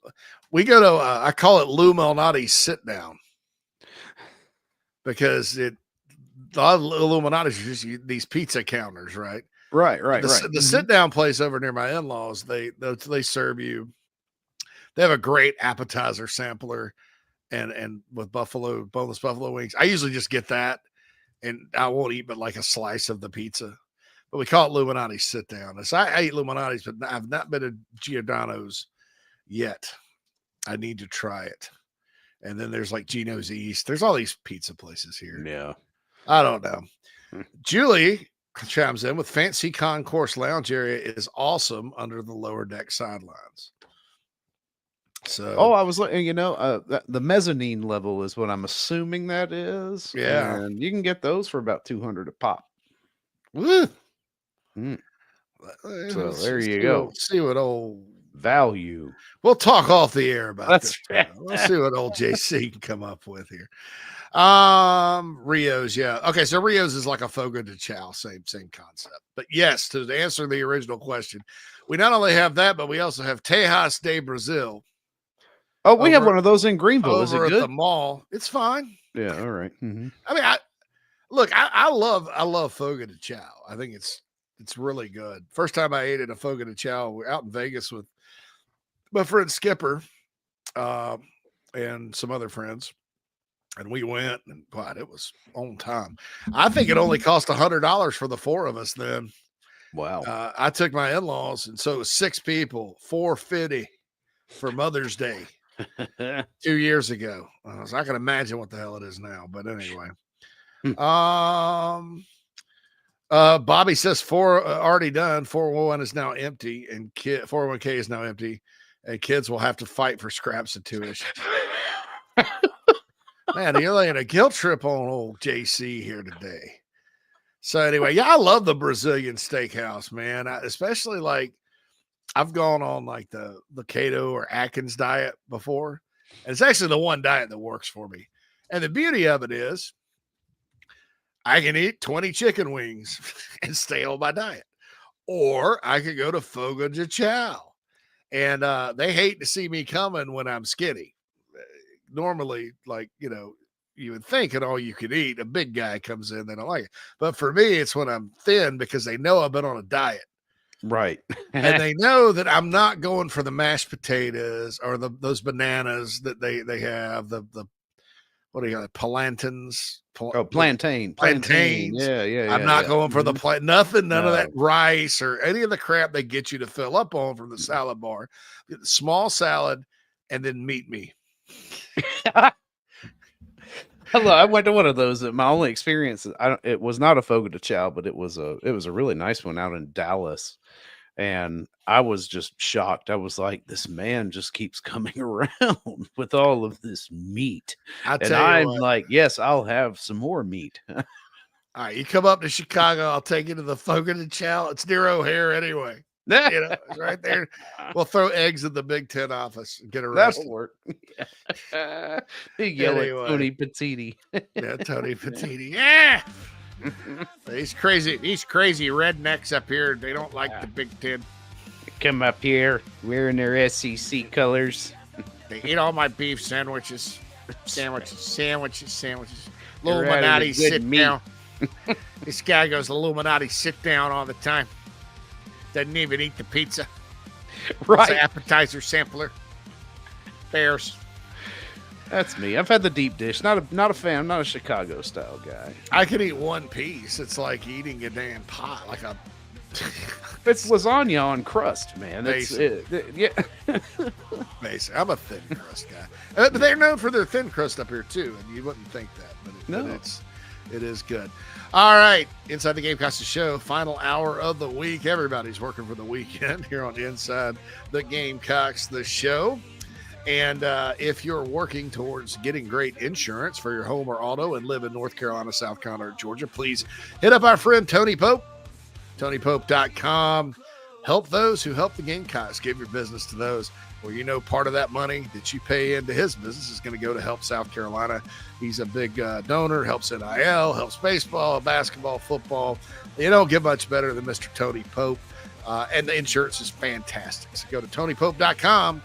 We go to I call it Lou Malnati's sit down because a lot of Illuminati's are just these pizza counters, right? Right. The sit down place over near my in-laws, they serve you. They have a great appetizer sampler and with boneless buffalo wings. I usually just get that, and I won't eat but like a slice of the pizza. But we call it Illuminati's sit down. So I eat Illuminati's, but I've not been to Giordano's yet. I need to try it. And then there's like Gino's East. There's all these pizza places here. Yeah. I don't know. Julie chimes in with fancy concourse lounge area is awesome under the lower deck sidelines. So, I was looking, the mezzanine level is what I'm assuming that is. Yeah. And you can get those for about $200 a pop. Woo. So there you go. See what old value. We'll talk off the air about That's this. right. Let's see what old JC can come up with here. Rio's, yeah. Okay, so Rio's is like a Fogo de Chao, same concept. But yes, to answer the original question, we not only have that, but we also have Tejas de Brazil. Oh, we have one of those in Greenville. Is it Over at good? the mall. It's fine. Yeah, all right. Mm-hmm. I mean, I love Fogo de Chao. I think it's really good. First time I ate at a Fogo de Chao, we're out in Vegas with my friend Skipper and some other friends. And we went, and God, it was on time. I think it only cost $100 for the four of us then. Wow. I took my in-laws, and so it was 6 people, $450 for Mother's Day 2 years ago. So I can imagine what the hell it is now. But anyway. Bobby says 4 already done. 401 is now empty, and 401k is now empty, and kids will have to fight for scraps of tuition. Man, you're laying a guilt trip on old JC here today. So anyway, yeah, I love the Brazilian steakhouse, man. Especially like I've gone on like the keto or Atkins diet before, and it's actually the one diet that works for me. And the beauty of it is I can eat 20 chicken wings and stay on my diet, or I could go to Fogo de Chao, and they hate to see me coming when I'm skinny. Normally, like, you would think and all you could eat, a big guy comes in, they don't like it. But for me, it's when I'm thin because they know I've been on a diet. Right. And they know that I'm not going for the mashed potatoes or those bananas that they have, the what do you got? Plantains. Plantains. Yeah. I'm not going for the none of that rice or any of the crap they get you to fill up on from the salad bar. Get the small salad and then meet me. I went to one of those. My only experience, it was not a Fogo de Chao, but it was a really nice one out in Dallas, and I was just shocked. I was like, this man just keeps coming around with all of this meat, I'm like, yes, I'll have some more meat. All right, you come up to Chicago, I'll take you to the Fogo de Chao. It's near O'Hare anyway. It's right there. We'll throw eggs in the Big Ten office and get arrested. That'll work. Yell at Tony Petiti. Yeah, Tony Petiti. Yeah. These crazy rednecks up here, they don't like the Big Ten. They come up here wearing their SEC colors. They eat all my beef sandwiches. Illuminati, sit down. This guy goes, Illuminati, sit down all the time. Doesn't even eat the pizza. Right. It's an appetizer sampler. Bears. That's me. I've had the deep dish. Not a fan. I'm not a Chicago style guy. I could eat one piece. It's like eating a damn pot. Like a. It's lasagna on crust, man. That's it. Yeah. Basically, I'm a thin crust guy. But they're known for their thin crust up here too, and you wouldn't think that, but it is good. All right, Inside the Gamecocks The Show, final hour of the week. Everybody's working for the weekend here on Inside the Gamecocks The Show. And if you're working towards getting great insurance for your home or auto and live in North Carolina, South Carolina, or Georgia, please hit up our friend Tony Pope, TonyPope.com. Help those who help the Gamecocks. Give your business to those where part of that money that you pay into his business is going to go to help South Carolina. He's a big donor, helps NIL, helps baseball, basketball, football. You don't get much better than Mr. Tony Pope. And the insurance is fantastic. So go to TonyPope.com,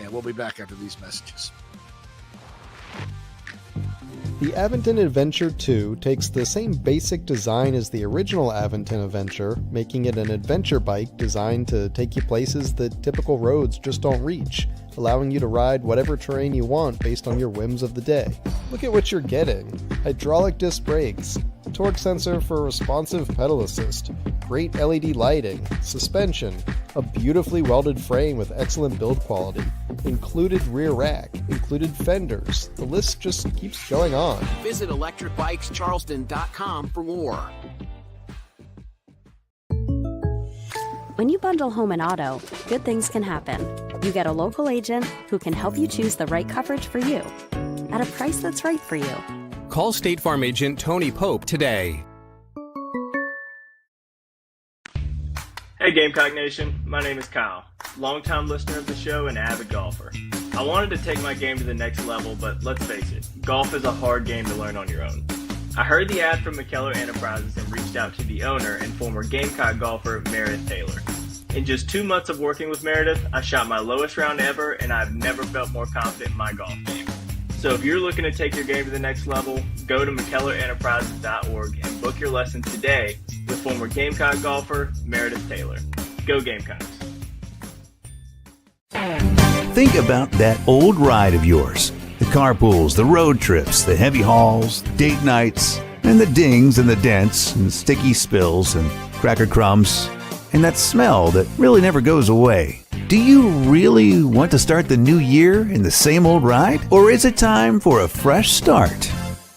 and we'll be back after these messages. The Aventon Adventure 2 takes the same basic design as the original Aventon Adventure, making it an adventure bike designed to take you places that typical roads just don't reach, allowing you to ride whatever terrain you want based on your whims of the day. Look at what you're getting. Hydraulic disc brakes, torque sensor for responsive pedal assist, great LED lighting, suspension, a beautifully welded frame with excellent build quality, included rear rack, included fenders. The list just keeps going on. Visit electricbikescharleston.com for more. When you bundle home and auto, good things can happen. You get a local agent who can help you choose the right coverage for you at a price that's right for you. Call State Farm agent Tony Pope today. Hey Gamecock Nation, my name is Kyle, longtime listener of the show and avid golfer. I wanted to take my game to the next level, but let's face it, golf is a hard game to learn on your own. I heard the ad from McKellar Enterprises and reached out to the owner and former Gamecock golfer Meredith Taylor. In just 2 months of working with Meredith, I shot my lowest round ever and I've never felt more confident in my golf game. So if you're looking to take your game to the next level, go to McKellarEnterprises.org and book your lesson today with former Gamecock golfer Meredith Taylor. Go Gamecocks. Think about that old ride of yours. The carpools, the road trips, the heavy hauls, date nights, and the dings and the dents and the sticky spills and cracker crumbs, and that smell that really never goes away. Do you really want to start the new year in the same old ride? Or is it time for a fresh start?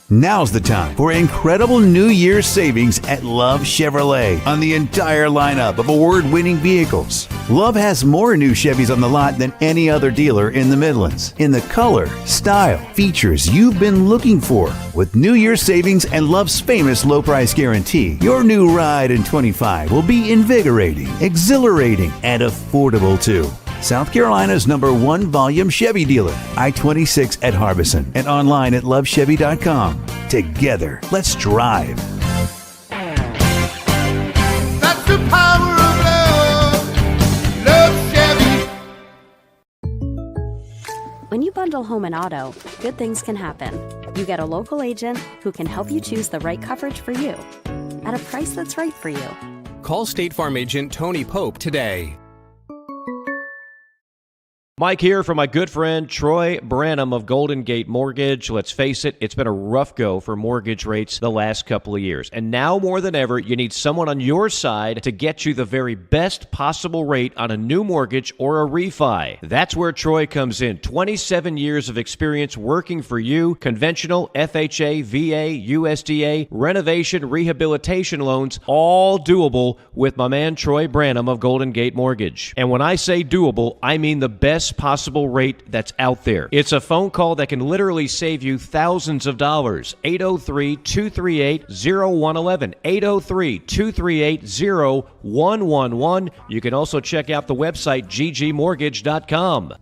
Now's the time for incredible New Year's savings at Love Chevrolet on the entire lineup of award-winning vehicles. Love has more new Chevys on the lot than any other dealer in the Midlands, in the color, style, features you've been looking for. With New Year's savings and Love's famous low price guarantee, your new ride in 25 will be invigorating, exhilarating, and affordable too. South Carolina's #1 volume Chevy dealer, I-26 at Harbison, and online at lovechevy.com. Together, let's drive. That's the power of love. Love Chevy. When you bundle home and auto, good things can happen. You get a local agent who can help you choose the right coverage for you at a price that's right for you. Call State Farm agent Tony Pope today. Mike here for my good friend Troy Branham of Golden Gate Mortgage. Let's face it, it's been a rough go for mortgage rates the last couple of years. And now more than ever, you need someone on your side to get you the very best possible rate on a new mortgage or a refi. That's where Troy comes in. 27 years of experience working for you. Conventional, FHA, VA, USDA, renovation, rehabilitation loans, all doable with my man Troy Branham of Golden Gate Mortgage. And when I say doable, I mean the best possible rate that's out there. It's a phone call that can literally save you thousands of dollars. 803-238-0111. 803-238-0111. You can also check out the website ggmortgage.com.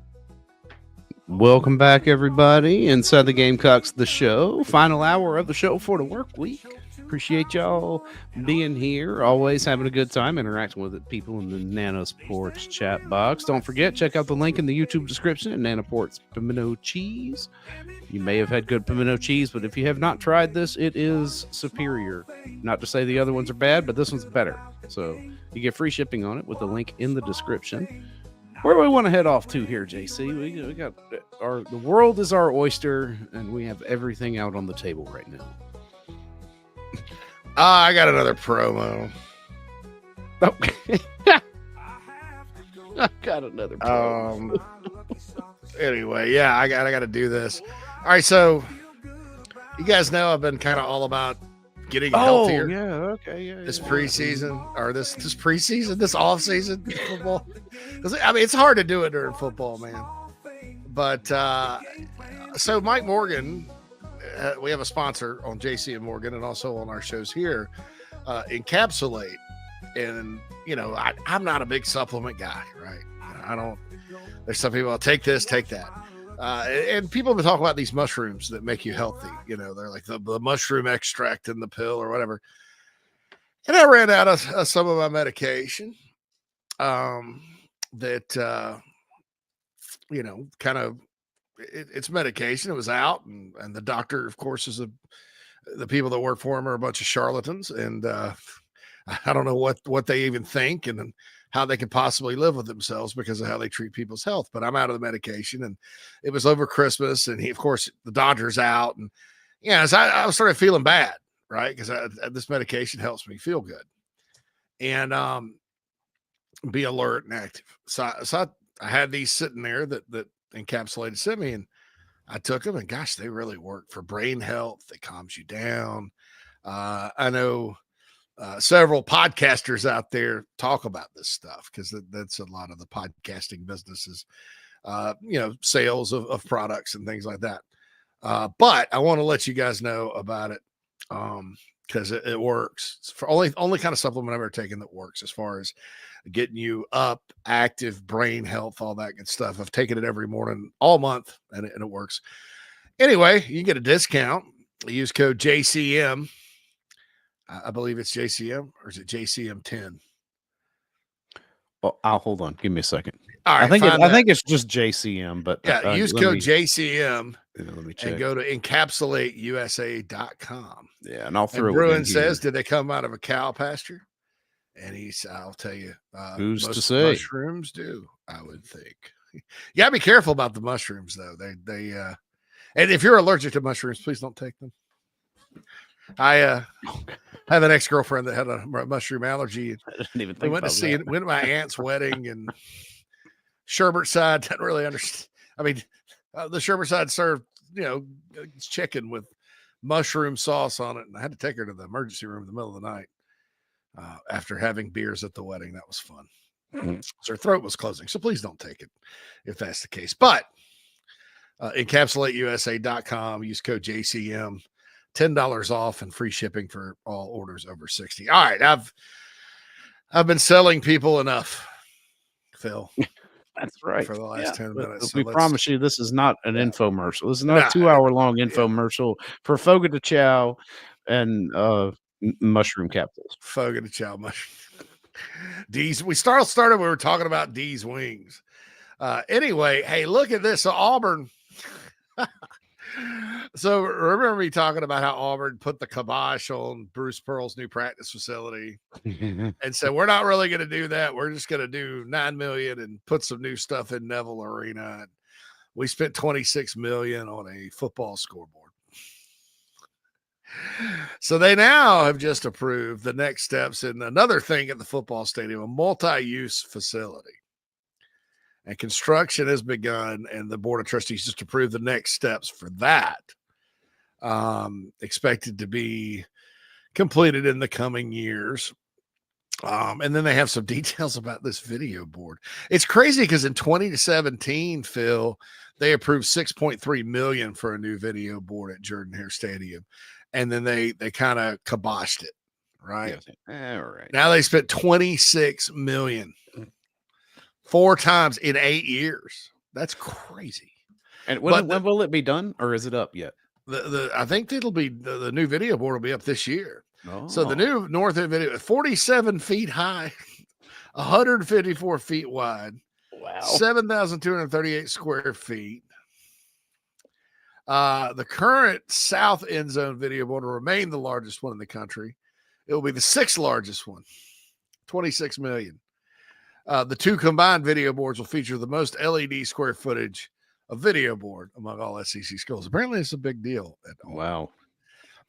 Welcome back, everybody, inside the Gamecocks The Show. Final hour of the show for the work week. Appreciate y'all being here. Always having a good time interacting with people in the Nana's Porch chat box. Don't forget, check out the link in the YouTube description at Nana Port's Pimento Cheese. You may have had good pimento cheese, but if you have not tried this, it is superior. Not to say the other ones are bad, but this one's better. So you get free shipping on it with the link in the description. Where do we want to head off to here, JC? We got the world is our oyster, and we have everything out on the table right now. I got another promo. Okay. I got another promo. Anyway, yeah, I got to do this. All right, so you guys know I've been kind of all about getting healthier. Yeah, okay, yeah. This preseason or this preseason, this off season football. I mean, it's hard to do it during football, man. But so Mike Morgan. We have a sponsor on JC and Morgan and also on our shows here, Encapsulate. And, you know, I'm not a big supplement guy, right? I don't, there's some people, I'll take this, take that. And people have been talking about these mushrooms that make you healthy. You know, they're like the mushroom extract in the pill or whatever. And I ran out of some of my medication that, you know, kind of, it's medication. It was out, and the doctor, of course, the people that work for him are a bunch of charlatans, and I don't know what they even think and how they could possibly live with themselves because of how they treat people's health. But I'm out of the medication, and it was over Christmas, and of course, the doctor's out, and yeah, so I started feeling bad, right? Because this medication helps me feel good and be alert and active. So I had these sitting there that Encapsulated sent me, and I took them, and gosh, they really work for brain health. They calms you down. I know several podcasters out there talk about this stuff because that's a lot of the podcasting businesses, you know, sales of products and things like that. But I want to let you guys know about it. because it works. It's for only kind of supplement I've ever taken that works as far as getting you up, active, brain health, all that good stuff. I've taken it every morning all month, and it works. Anyway, you can get a discount. Use code JCM. I believe it's JCM, or is it JCM10? Well, I'll hold on. Give me a second. All right, I think it's just JCM, but yeah, use code JCM. Let me check. And go to encapsulateusa.com. Yeah, and I'll throw it Bruin in says, here. did they come out of a cow pasture? And I'll tell you, Who's most to say? mushrooms do, I would think. You gotta be careful about the mushrooms, though. They and if you're allergic to mushrooms, please don't take them. I have an ex-girlfriend that had a mushroom allergy. I didn't even We think went about to that. went to my aunt's wedding, and Shurburtt side didn't really understand. I mean, the Shurburtt side served, chicken with mushroom sauce on it, and I had to take her to the emergency room in the middle of the night after having beers at the wedding. That was fun. So her throat was closing, so please don't take it if that's the case. But encapsulateusa.com, use code JCM, $10 off and free shipping for all orders over 60. All right, I've been selling people enough, Phil. That's right. For the last 10 minutes. So we let's- promise you this is not an infomercial. This is not a 2-hour-long infomercial for Fogo de Chao and mushroom capsules. Fogo de Chao mushroom. D's. We started. We were talking about D's wings. Anyway, hey, look at this. So Auburn. So remember me talking about how Auburn put the kibosh on Bruce Pearl's new practice facility, and said we're not really going to do that. We're just going to do $9 million and put some new stuff in Neville Arena. And we spent $26 million on a football scoreboard. So they now have just approved the next steps in another thing at the football stadium, a multi-use facility. And construction has begun, and the Board of Trustees just approved the next steps for that. Expected to be completed in the coming years. And then they have some details about this video board. It's crazy because in 2017, Phil, they approved $6.3 million for a new video board at Jordan-Hare Stadium. And then they kind of kiboshed it, right? Yeah. All right. Now they spent $26 million 4 times in 8 years. That's crazy. And when will it be done, or is it up yet? I think it'll be the new video board will be up this year. Oh. So the new North End video, 47 feet high, 154 feet wide, wow, 7,238 square feet. The current South End Zone video board will remain the largest one in the country. It will be the 6th largest one, 26 million. The 2 combined video boards will feature the most LED square footage of video board among all SEC schools. Apparently, it's a big deal. Wow.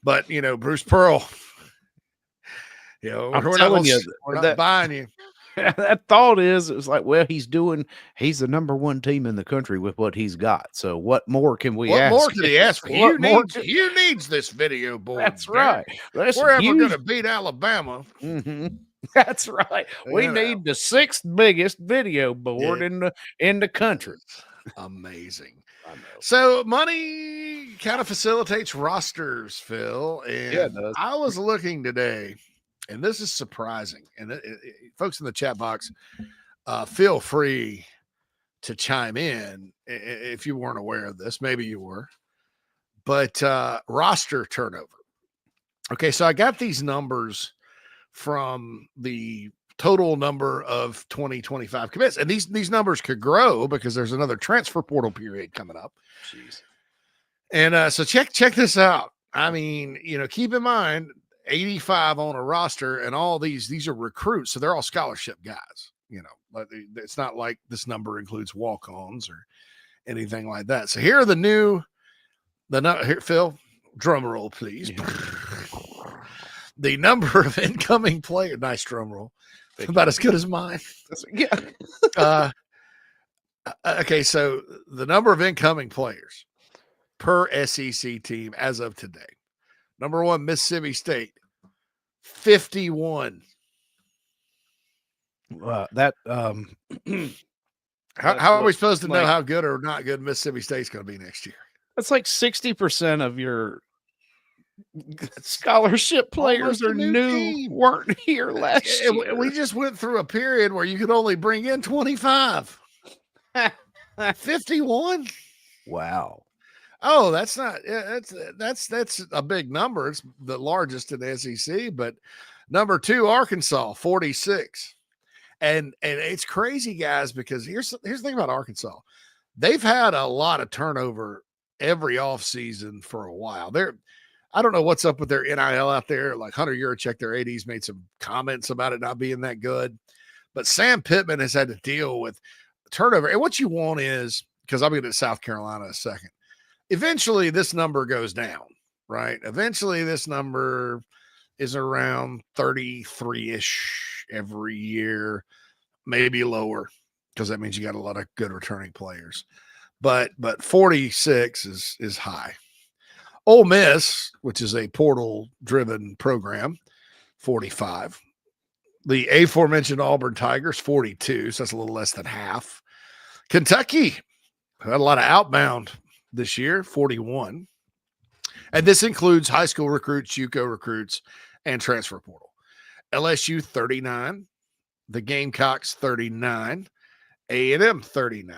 But, Bruce Pearl, we're not buying you. That thought is, it was like, well, he's the number 1 team in the country with what he's got. So what more can we ask? What more can he ask for? What more You needs this video board. That's right. We're ever going to beat Alabama. Mm-hmm. That's right. We need the 6th biggest video board in the country. Amazing. So money kind of facilitates rosters, Phil. And it does. I was looking today, and this is surprising. And folks in the chat box, feel free to chime in if you weren't aware of this. Maybe you were. But roster turnover. Okay, so I got these numbers from the total number of 2025 commits. And these numbers could grow because there's another transfer portal period coming up. Jeez. And so check this out. I mean, keep in mind 85 on a roster, and all these are recruits. So they're all scholarship guys, it's not like this number includes walk-ons or anything like that. So here are here, Phil, drum roll, please. Yeah. The number of incoming players, nice drum roll, about as good as mine. Yeah. Okay, so the number of incoming players per SEC team as of today. Number 1, Mississippi State, 51. How are we supposed to know how good or not good Mississippi State's going to be next year? That's like 60% of your Scholarship players Almost a are new new, team. weren't here last year. We just went through a period where you could only bring in 25. 51. Wow. Oh, that's not. That's a big number. It's the largest in the SEC. But number 2, Arkansas, 46. And it's crazy, guys, because here's the thing about Arkansas. They've had a lot of turnover every offseason for a while. I don't know what's up with their NIL out there. Like Hunter Yurachek, their AD's made some comments about it not being that good. But Sam Pittman has had to deal with turnover. And what you want is, because I'll be to South Carolina in a second, eventually this number goes down, right? Eventually this number is around 33-ish every year, maybe lower, because that means you got a lot of good returning players. But 46 is high. Ole Miss, which is a portal-driven program, 45. The aforementioned Auburn Tigers, 42, so that's a little less than half. Kentucky had a lot of outbound this year, 41. And this includes high school recruits, JUCO recruits, and transfer portal. LSU, 39. The Gamecocks, 39. A&M, 39.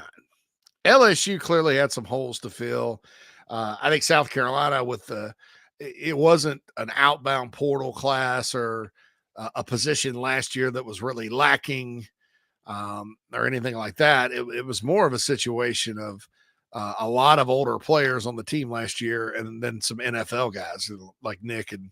LSU clearly had some holes to fill. I think South Carolina it wasn't an outbound portal class or a position last year that was really lacking or anything like that. It was more of a situation of a lot of older players on the team last year and then some NFL guys like Nick and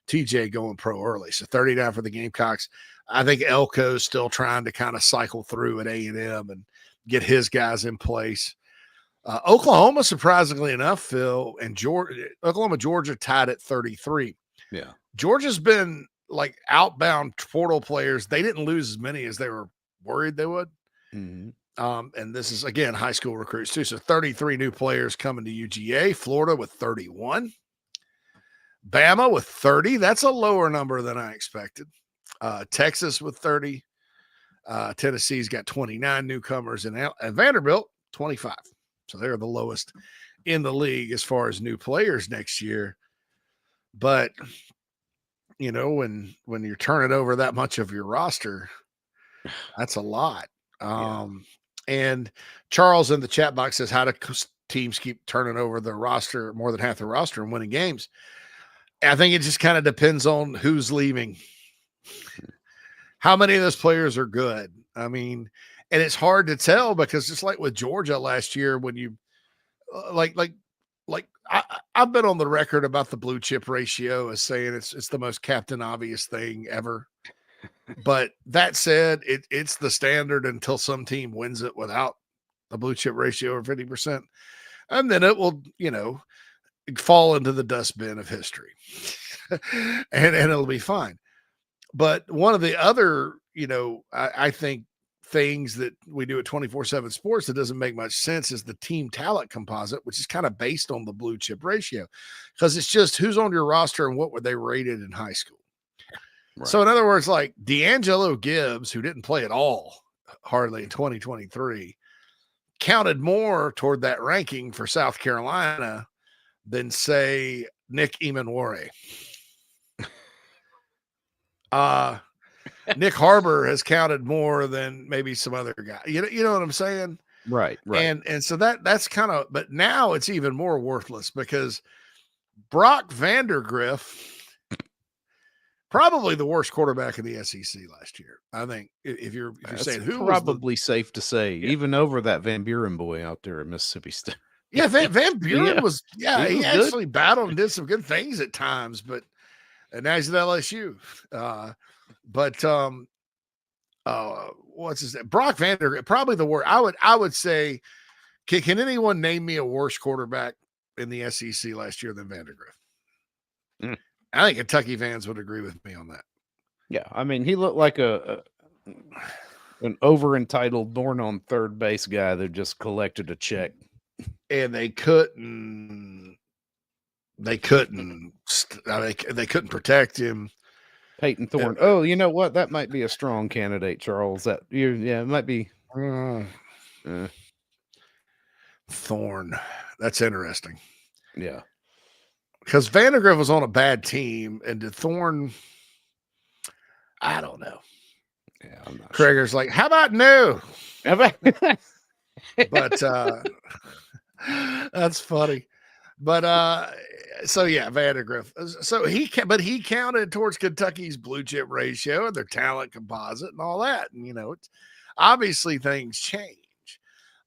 TJ going pro early. So 39 for the Gamecocks. I think Elko's still trying to kind of cycle through at A&M and get his guys in place. Oklahoma, surprisingly enough, Phil, and Oklahoma, Georgia tied at 33. Yeah. Georgia's been like outbound portal players. They didn't lose as many as they were worried they would. Mm-hmm. And this is, again, high school recruits too. So 33 new players coming to UGA. Florida with 31. Bama with 30. That's a lower number than I expected. Texas with 30. Tennessee's got 29 newcomers. And Vanderbilt, 25. So they're the lowest in the league as far as new players next year. But, you know, when you're turning over that much of your roster, that's a lot. And Charles in the chat box says, how do teams keep turning over the roster, more than half the roster, and winning games? I think it just kind of depends on who's leaving. How many of those players are good? I mean, and it's hard to tell because just like with Georgia last year, when you I've been on the record about the blue chip ratio as saying it's the most Captain Obvious thing ever. But that said, it's the standard until some team wins it without a blue chip ratio of 50%. And then it will, you know, fall into the dustbin of history and it'll be fine. But one of the other, you know, I think things that we do at 24/7 Sports that doesn't make much sense is the team talent composite, which is kind of based on the blue chip ratio, because it's just who's on your roster and what were they rated in high school. Right. So in other words, like D'Angelo Gibbs, who didn't play at all hardly in 2023, counted more toward that ranking for South Carolina than, say, Nick Emanware. Nick Harbor has counted more than maybe some other guy. You know what I'm saying? Right. And so that's kind of, but now it's even more worthless because Brock Vandergriff, probably the worst quarterback in the SEC last year. I think if you're saying who, probably safe to say, even over that Van Buren boy out there at Mississippi State. Yeah, Van Buren was he was actually battled and did some good things at times, but now he's at LSU. What's his name? Brock Vandergriff, probably the worst. I would say, can anyone name me a worse quarterback in the SEC last year than Vandergriff? I think Kentucky fans would agree with me on that. Yeah, I mean, he looked like an over entitled, born on third base guy that just collected a check, and they couldn't protect him. Peyton Thorne. Oh, you know what? That might be a strong candidate, Charles. It might be. Thorne. That's interesting. Yeah. because Vandergrift was on a bad team, and DeThorne, I don't know. Yeah, I'm not Krager's sure. like, how about no? But that's funny. But so yeah, Vandergrift. So he counted towards Kentucky's blue chip ratio and their talent composite and all that. And it's obviously things change.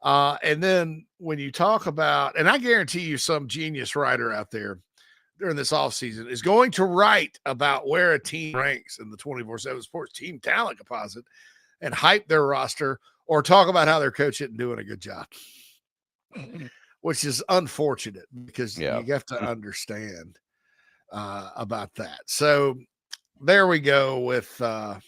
And then when you talk about, and I guarantee you some genius writer out there during this offseason is going to write about where a team ranks in the 24/7 Sports team talent composite and hype their roster or talk about how their coach isn't doing a good job, which is unfortunate because you have to understand about that. So there we go with that.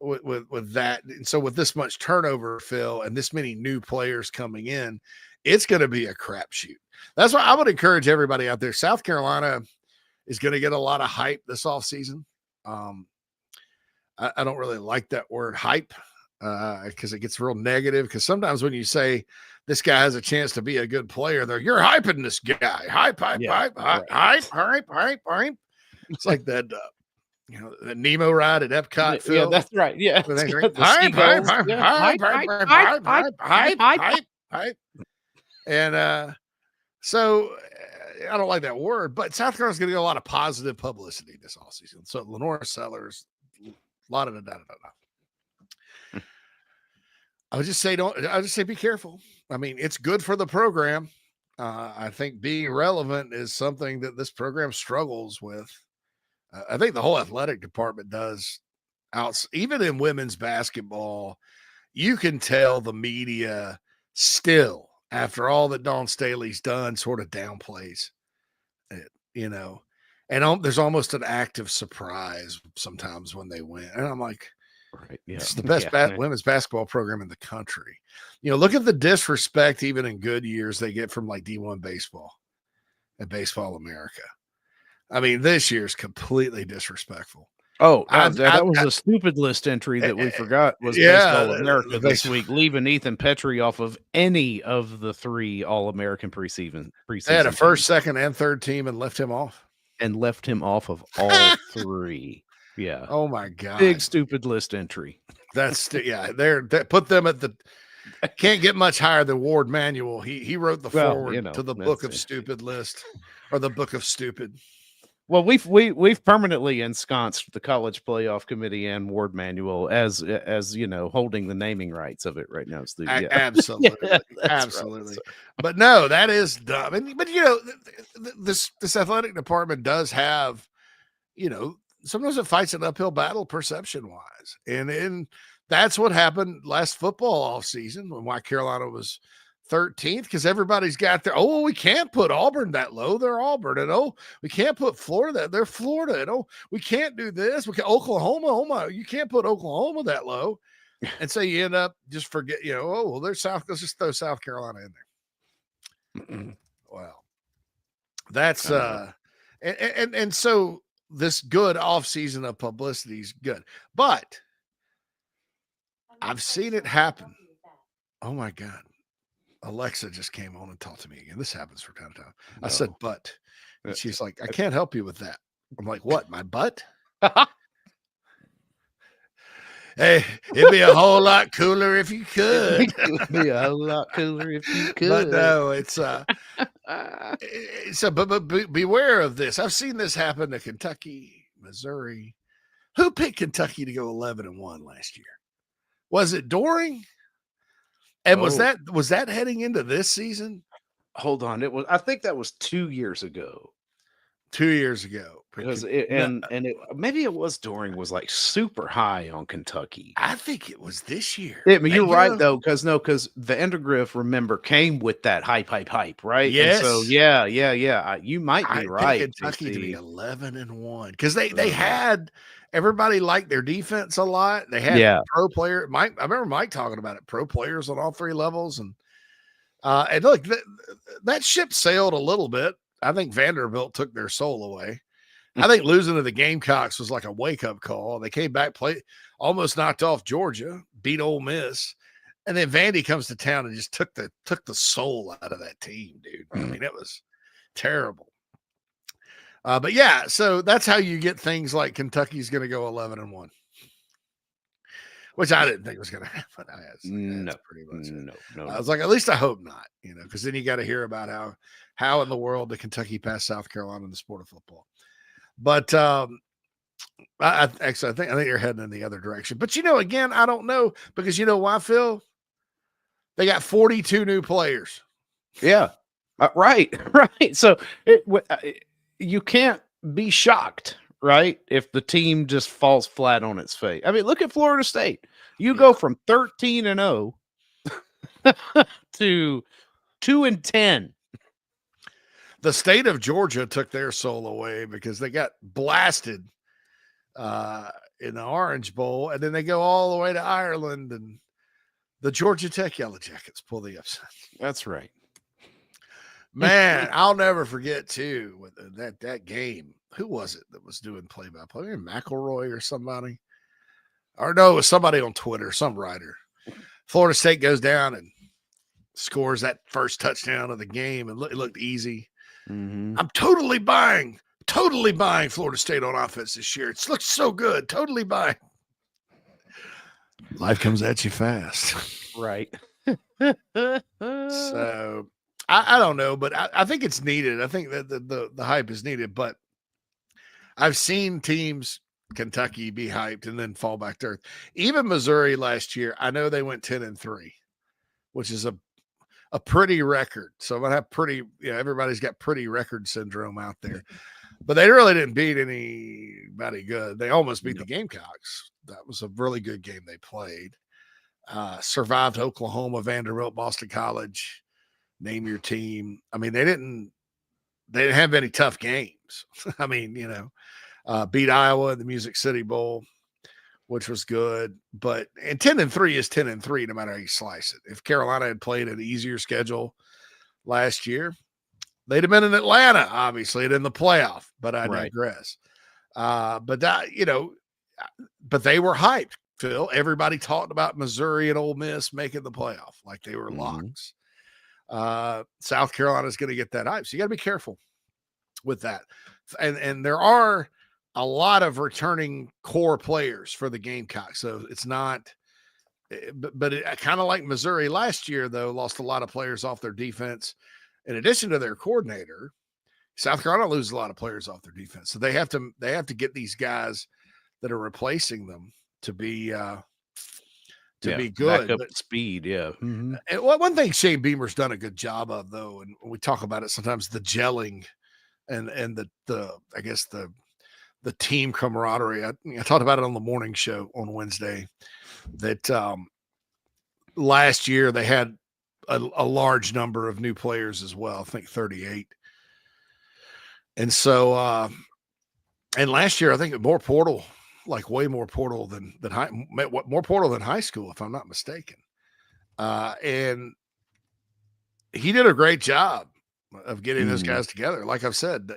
And so with this much turnover, Phil, and this many new players coming in, it's going to be a crapshoot. That's why I would encourage everybody out there. South Carolina is going to get a lot of hype this offseason. I don't really like that word hype because it gets real negative. Because sometimes when you say this guy has a chance to be a good player, you're hyping this guy. Hype. It's like that, the Nemo ride at Epcot. Phil. Yeah, that's right. Yeah, hype. And so I don't like that word, but South Carolina's going to get a lot of positive publicity this all season. So Lenora Sellers, a lot of I would just say be careful. I mean, it's good for the program. I think being relevant is something that this program struggles with. I think the whole athletic department does. Even in women's basketball, you can tell the media still, after all that Dawn Staley's done, sort of downplays it, and there's almost an active surprise sometimes when they win. And I'm like, right, yeah, it's the best women's basketball program in the country. Look at the disrespect, even in good years, they get from like D1 baseball and Baseball America. I mean, this year's completely disrespectful. Oh, that was a stupid list entry that we forgot was Baseball America this week, leaving Ethan Petrie off of any of the 3 All-American preseason. They had a first, second, and third team and left him off. And left him off of all 3. Yeah. Oh my God. Big stupid list entry. That's they put them at the can't get much higher than Ward Manuel. He wrote the foreword to the Book of Stupid list, or the Book of Stupid. Well, we've permanently ensconced the college playoff committee and Ward Manuel as holding the naming rights of it right now. Absolutely, absolutely. Right. But no, that is dumb. But this athletic department does have, sometimes it fights an uphill battle perception wise, and that's what happened last football off season when Carolina was 13th, because everybody's got their, we can't put Auburn that low. They're Auburn. And we can't put Florida. They're Florida. And we can't do this. We can Oklahoma. You can't put Oklahoma that low. And so you end up just forget, there's South. Let's just throw South Carolina in there. Well, that's and so this good off season of publicity is good, but I've seen it happen. Oh my God. Alexa just came on and talked to me again. This happens from time to time. I said, but. And she's like, I can't help you with that. I'm like, what? My butt? Hey, it'd be a whole lot cooler if you could. It'd be a whole lot cooler if you could. But no, it's but beware of this. I've seen this happen to Kentucky, Missouri. Who picked Kentucky to go 11-1 last year? Was it Doring? And was that heading into this season? Hold on. I think that was 2 years ago. 2 years ago. Because maybe it was Doring was like super high on Kentucky. I think it was this year. You're right though, because Vandergrift, remember, came with that hype, right? Yes. And so yeah. You might be right. Kentucky to be 11-1 because they had everybody liked their defense a lot. They had pro player. I remember Mike talking about it. Pro players on all 3 levels, and look, that ship sailed a little bit. I think Vanderbilt took their soul away. I think losing to the Gamecocks was like a wake-up call. They came back, almost knocked off Georgia, beat Ole Miss, and then Vandy comes to town and just took the soul out of that team, dude. I mean, it was terrible. But yeah, so that's how you get things like Kentucky's going to go 11-1, which I didn't think was going to happen. That's pretty much it. I was like, at least I hope not, because then you got to hear about how in the world did Kentucky pass South Carolina in the sport of football. But I think you're heading in the other direction. But again, I don't know, because why, Phil? They got 42 new players. Yeah, right. So you can't be shocked, right, if the team just falls flat on its face. I mean, look at Florida State. You go from 13-0 to 2-10. The state of Georgia took their soul away because they got blasted in the Orange Bowl, and then they go all the way to Ireland, and the Georgia Tech Yellow Jackets pull the upset. That's right. Man, I'll never forget too with that game. Who was it that was doing play-by-play? Maybe McElroy or somebody, or no, it was somebody on Twitter, some writer. Florida State goes down and scores that first touchdown of the game, and it looked easy. Mm-hmm. I'm totally buying Florida State on offense this year. It looks so good. Totally buying. Life comes at you fast. Right. So I don't know, but I think it's needed. I think that the hype is needed, but I've seen teams, Kentucky, be hyped and then fall back to earth. Even Missouri last year, I know they went 10-3, which is a pretty record. So I'm going to have everybody's got pretty record syndrome out there, but they really didn't beat anybody good. They almost beat the Gamecocks. That was a really good game they played. Survived Oklahoma, Vanderbilt, Boston College. Name your team. I mean, they didn't have any tough games. I mean, beat Iowa in the Music City Bowl, which was good. But 10-3 is 10-3, no matter how you slice it. If Carolina had played an easier schedule last year, they'd have been in Atlanta, obviously, and in the playoff. But I digress. But they were hyped, Phil. Everybody talked about Missouri and Ole Miss making the playoff like they were locks. South Carolina is going to get that hype, so you got to be careful with that. And there are a lot of returning core players for the Gamecocks, so it's not. But it kind of like Missouri last year, though, lost a lot of players off their defense. In addition to their coordinator, South Carolina loses a lot of players off their defense, so they have to get these guys that are replacing them to be be good. Back up speed, yeah. Mm-hmm. And one thing Shane Beamer's done a good job of, though, and we talk about it sometimes, the gelling and the team camaraderie. I talked about it on the morning show on Wednesday that last year they had a large number of new players as well. I think 38. And so, and last year, I think more portal, like way more portal than more portal than high school, if I'm not mistaken. And he did a great job of getting those guys together. Like I've said,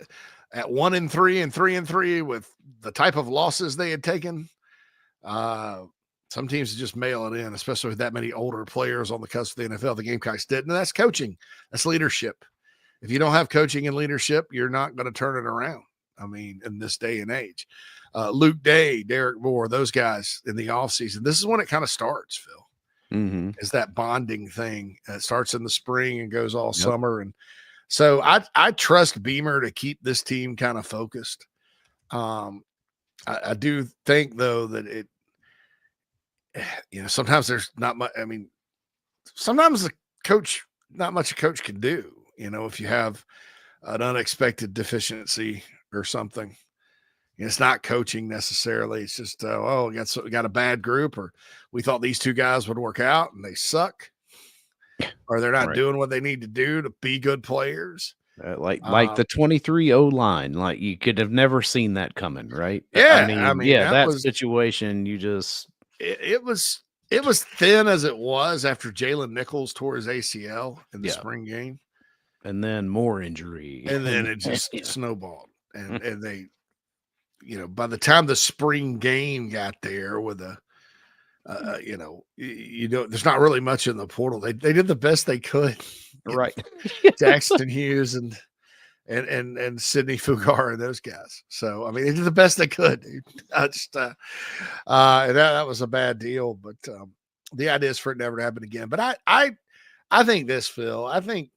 at 1-3 and 3-3 with the type of losses they had taken, some teams just mail it in, especially with that many older players on the cusp of the NFL. The Gamecocks didn't. And that's coaching. That's leadership. If you don't have coaching and leadership, you're not going to turn it around. I mean, in this day and age, Luke Day, Derek Moore, those guys in the offseason, this is when it kind of starts, Phil. Mm-hmm. Is that bonding thing. It starts in the spring and goes all summer. And so I trust Beamer to keep this team kind of focused. I do think, though, that sometimes there's not much. I mean, sometimes not much a coach can do, if you have an unexpected deficiency or something. It's not coaching necessarily. It's just, we got a bad group, or we thought these two guys would work out and they suck, or they're not doing what they need to do to be good players. Like the 23 O-line, like you could have never seen that coming, right? Yeah. That situation, it was thin as it was after Jalen Nichols tore his ACL in the spring game. And then more injury. And then it just snowballed. And they, by the time the spring game got there with there's not really much in the portal. They did the best they could. Right. Jackson Hughes and Sidney Fugar and those guys. So I mean, they did the best they could. And that was a bad deal, but the idea is for it never to happen again. But I think this, Phil. I think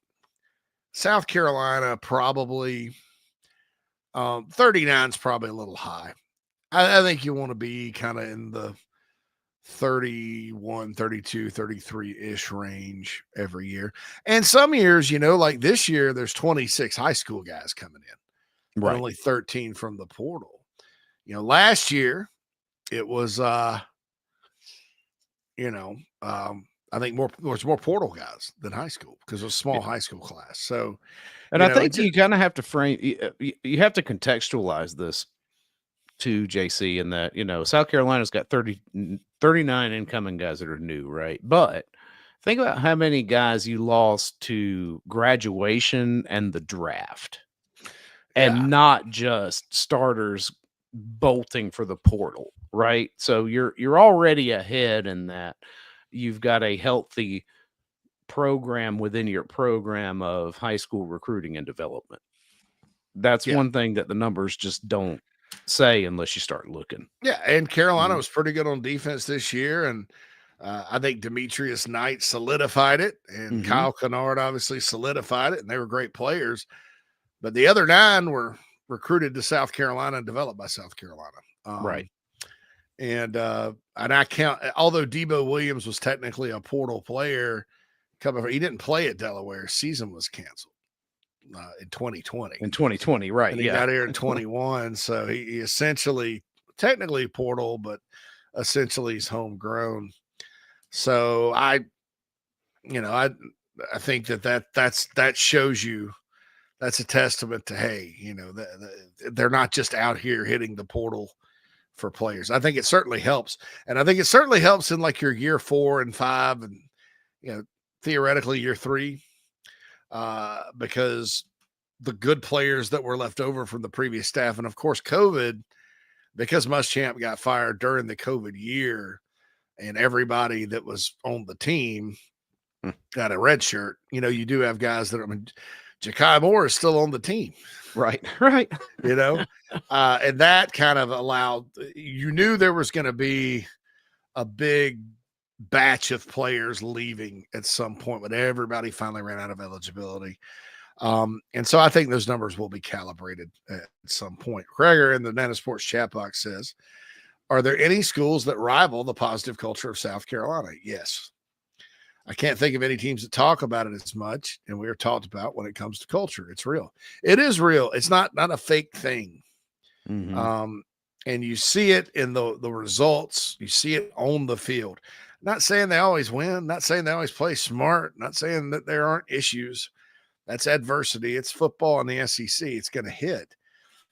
South Carolina probably 39 is probably a little high. I think you want to be kind of in the 31, 32, 33-ish range every year. And some years, like this year, there's 26 high school guys coming in, but only 13 from the portal. Last year it was, I think there's more portal guys than high school because it was a small high school class. So, and I think you kind of have to frame, you have to contextualize this to JC in that, South Carolina's got 39 incoming guys that are new, right? But think about how many guys you lost to graduation and the draft, and not just starters bolting for the portal, right? So you're already ahead in that you've got a healthy program within your program of high school recruiting and development. That's one thing that the numbers just don't say unless you start looking. Yeah, and Carolina was pretty good on defense this year, and I think Demetrius Knight solidified it, and Kyle Kennard obviously solidified it, and they were great players. But the other 9 were recruited to South Carolina and developed by South Carolina. Right. And I count, although Debo Williams was technically a portal player, he didn't play at Delaware. Season was canceled in 2020. In 2020, right? And he got here in 21, so he essentially, technically portal, but essentially he's homegrown. So I think that shows you, that's a testament to, hey, they're not just out here hitting the portal for players. I think it certainly helps, and I think it certainly helps in like your year 4 and 5, and theoretically year 3. Because the good players that were left over from the previous staff, and of course COVID, because Muschamp got fired during the COVID year, and everybody that was on the team got a red shirt. You do have guys that Ja'Kai Moore is still on the team, right? And that kind of allowed, you knew there was going to be a big batch of players leaving at some point when everybody finally ran out of eligibility. And so I think those numbers will be calibrated at some point. Gregor in the Nana Sports chat box says, are there any schools that rival the positive culture of South Carolina? Yes. I can't think of any teams that talk about it as much, and we are talked about when it comes to culture. It's real. It is real. It's not a fake thing. And you see it in the results. You see it on the field. Not saying they always win, not saying they always play smart, not saying that there aren't issues. That's adversity. It's football in the SEC. It's going to hit.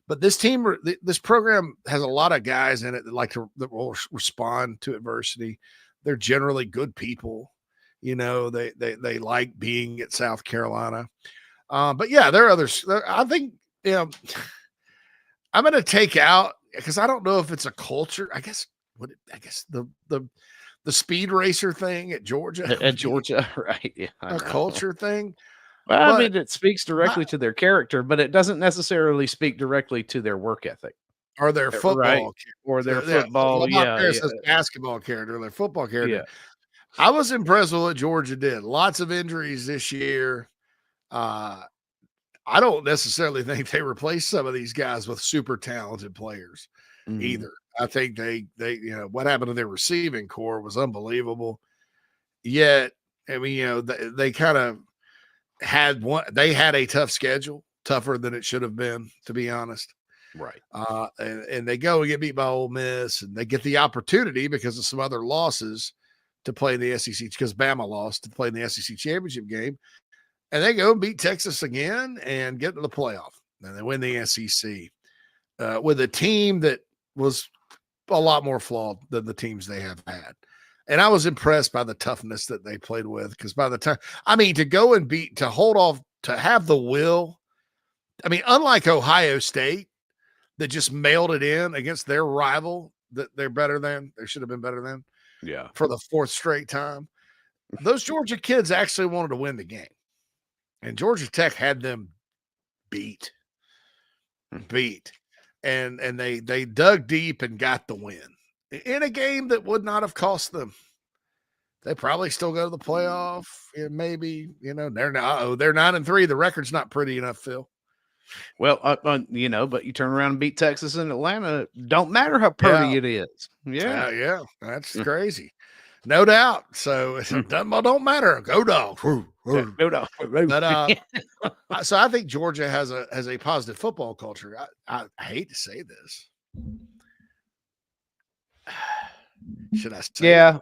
But this team, this program has a lot of guys in it that will respond to adversity. They're generally good people. They like being at South Carolina. But yeah, there are others. I think, I'm going to take out, because I don't know if it's a culture. I guess the speed racer thing at Georgia. At Georgia, right? Yeah, a culture thing. Well, I mean, it speaks directly to their character, but it doesn't necessarily speak directly to their work ethic or their football, right? Or their football. Says basketball character, or their football character. Yeah. I was impressed with what Georgia did. Lots of injuries this year. I don't necessarily think they replaced some of these guys with super talented players either. I think they what happened to their receiving core was unbelievable. Yet, I mean, they kind of had a tough schedule, tougher than it should have been, to be honest. Right. And they go and get beat by Ole Miss, and they get the opportunity because of some other losses to play in the SEC, because Bama lost, to play in the SEC championship game. And they go and beat Texas again and get to the playoff. And they win the SEC with a team that was a lot more flawed than the teams they have had. And I was impressed by the toughness that they played with, because by the time, to go and beat, to hold off, to have the will. Unlike Ohio State that just mailed it in against their rival that they should have been better than. Yeah. For the 4th straight time. Those Georgia kids actually wanted to win the game. And Georgia Tech had them beat, and they dug deep and got the win in a game that would not have cost them. They probably still go to the playoff. Maybe, they're 9-3. The record's not pretty enough, Phil. Well, but you turn around and beat Texas and Atlanta. Don't matter how pretty it is. Yeah, that's crazy, no doubt. So it don't matter. Go Dogs. Go Dogs. But so I think Georgia has a positive football culture. I hate to say this. Should I say? Yeah.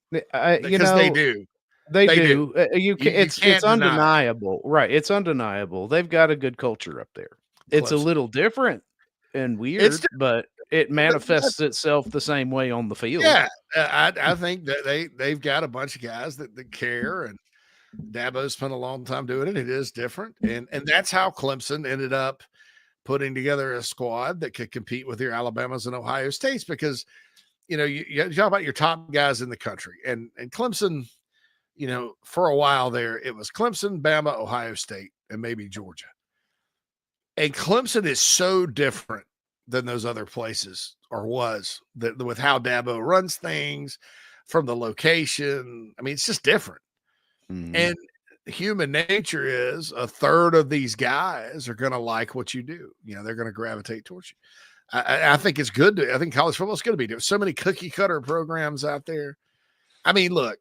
Because they do. They do. It's can't deny undeniable, right? It's undeniable. They've got a good culture up there. It's a little different and weird, but it manifests itself the same way on the field. Yeah, I think that they've got a bunch of guys that care, and Dabo spent a long time doing it. It is different, and that's how Clemson ended up putting together a squad that could compete with your Alabamas and Ohio States, because you talk about your top guys in the country, and Clemson. For a while there, it was Clemson, Bama, Ohio State, and maybe Georgia. And Clemson is so different than those other places, or was, with how Dabo runs things, from the location. I mean, it's just different. And human nature is a third of these guys are going to like what you do. They're going to gravitate towards you. I think it's good. I think college football is going to be different. So many cookie cutter programs out there. I mean, look,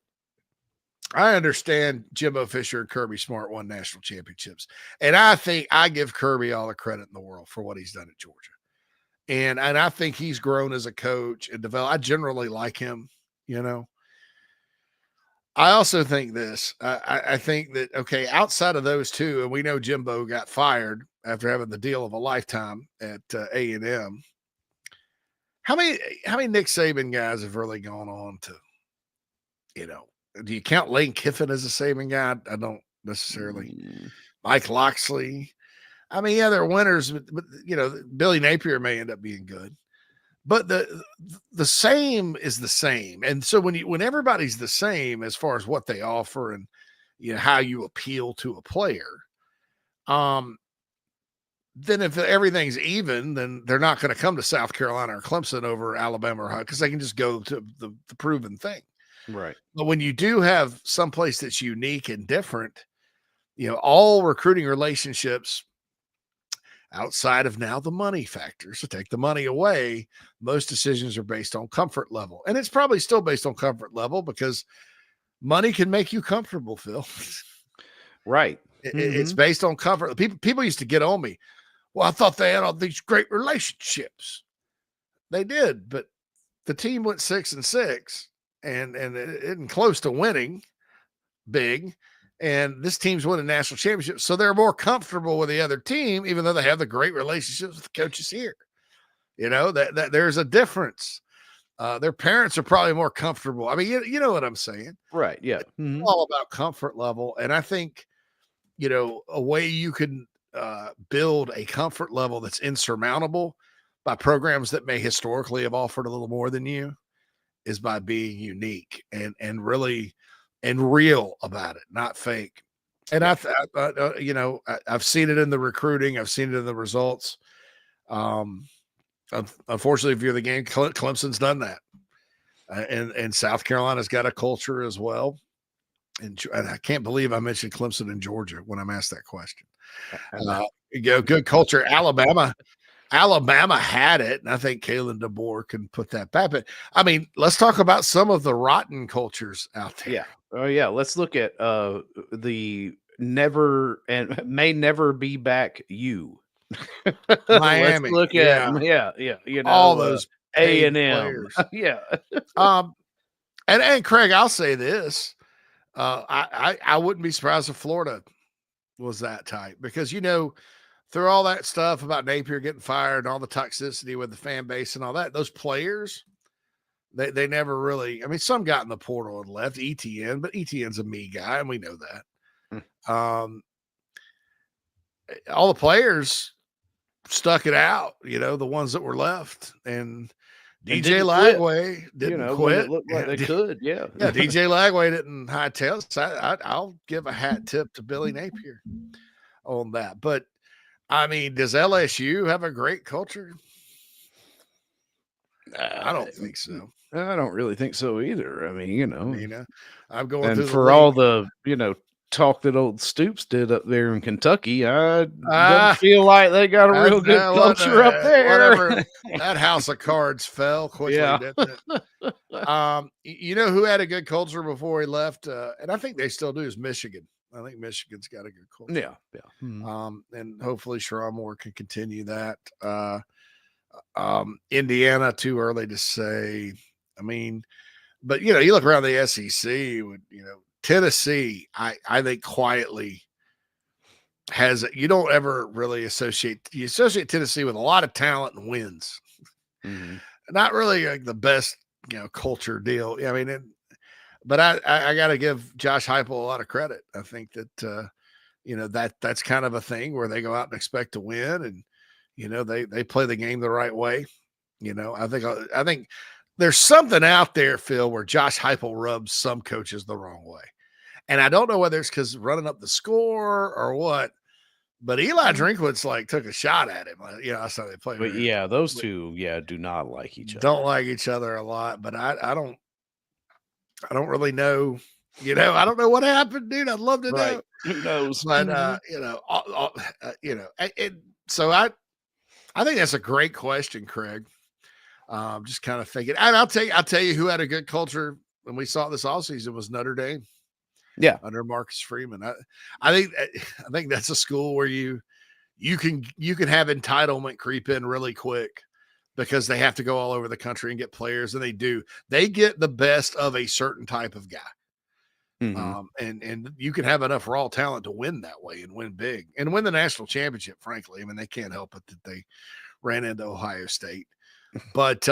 I understand Jimbo Fisher and Kirby Smart won national championships. And I think I give Kirby all the credit in the world for what he's done at Georgia. And I think he's grown as a coach and developed. I generally like him, I also think this. I think that, okay, outside of those two, and we know Jimbo got fired after having the deal of a lifetime at A&M. How many Nick Saban guys have really gone on to, do you count Lane Kiffin as a Saban guy? I don't necessarily. Mike Loxley. I mean, yeah, they're winners, but Billy Napier may end up being good. But the same is the same. And so when everybody's the same as far as what they offer and how you appeal to a player, then if everything's even, then they're not going to come to South Carolina or Clemson over Alabama or Ohio, because they can just go to the proven thing. Right. But when you do have someplace that's unique and different, all recruiting relationships outside of now the money factor, so take the money away, most decisions are based on comfort level. And it's probably still based on comfort level, because money can make you comfortable, Phil. Right. It's based on comfort. People used to get on me. Well, I thought they had all these great relationships. They did, but the team went 6-6. And it isn't close to winning big, and this team's winning national championships, so they're more comfortable with the other team, even though they have the great relationships with the coaches here. That there's a difference. Their parents are probably more comfortable. I mean, you know what I'm saying, right? Yeah, it's all about comfort level, and I think a way you can build a comfort level that's insurmountable by programs that may historically have offered a little more than you is by being unique and really and real about it, not fake. And I've seen it in the recruiting. I've seen it in the results. Unfortunately, if you're the game, Clemson's done that. And South Carolina's got a culture as well. And I can't believe I mentioned Clemson and Georgia when I'm asked that question. Good culture. Alabama had it, and I think Kalen DeBoer can put that back. But I mean, let's talk about some of the rotten cultures out there. Yeah. Oh yeah. Let's look at the never and may never be back you. Miami. Let's look at all those A&M. Yeah. And Craig, I'll say this. I wouldn't be surprised if Florida was that type, because through all that stuff about Napier getting fired and all the toxicity with the fan base and all that, those players, they never really, I mean, some got in the portal and left, ETN, but ETN's a me guy, and we know that. All the players stuck it out, the ones that were left. And DJ Lagway didn't quit. It looked like they could, yeah. DJ Lagway didn't hightail. So I'll give a hat tip to Billy Napier on that. But I mean, does LSU have a great culture? I don't think so. I don't really think so either. I mean, I'm going and through for all the talk that old Stoops did up there in Kentucky, I don't feel like they got a real good culture up there. Whatever. That house of cards fell quickly, didn't it? You know who had a good culture before he left, and I think they still do, is Michigan. I think Michigan's got a good culture. Yeah. And hopefully Sherrod Moore can continue that. Indiana, too early to say. I mean, but you look around the SEC with Tennessee, I think quietly has, you don't ever really associate Tennessee with a lot of talent and wins. Mm-hmm. Not really like the best, culture deal. I mean, but I got to give Josh Heupel a lot of credit. I think that, that's kind of a thing where they go out and expect to win, and, they play the game the right way. I think there's something out there, Phil, where Josh Heupel rubs some coaches the wrong way. And I don't know whether it's because running up the score or what, but Eli Drinkwitz took a shot at him. That's how they play. But yeah, those two, do not like each other. Don't like each other a lot, but I don't really know. I don't know what happened, dude. I'd love to know. Who knows? But so I think that's a great question, Craig. Just kind of thinking, and I'll tell you who had a good culture when we saw it this offseason was Notre Dame. Yeah, under Marcus Freeman. I think that's a school where you can have entitlement creep in really quick because they have to go all over the country and get players, and they do. They get the best of a certain type of guy. Mm-hmm. And you can have enough raw talent to win that way and win big and win the national championship. Frankly, I mean, they can't help it that they ran into Ohio State, but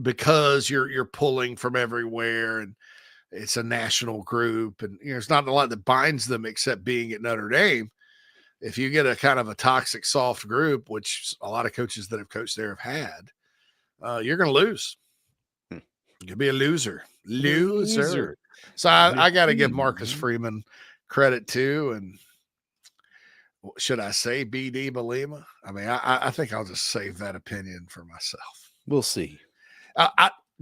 because you're pulling from everywhere, and it's a national group, and it's not a lot that binds them except being at Notre Dame. If you get a kind of a toxic, soft group, which a lot of coaches that have coached there have had, you're going to lose. You'll be a loser. So I got to give Marcus Freeman credit too. And should I say BD Belima? I mean, I think I'll just save that opinion for myself. We'll see.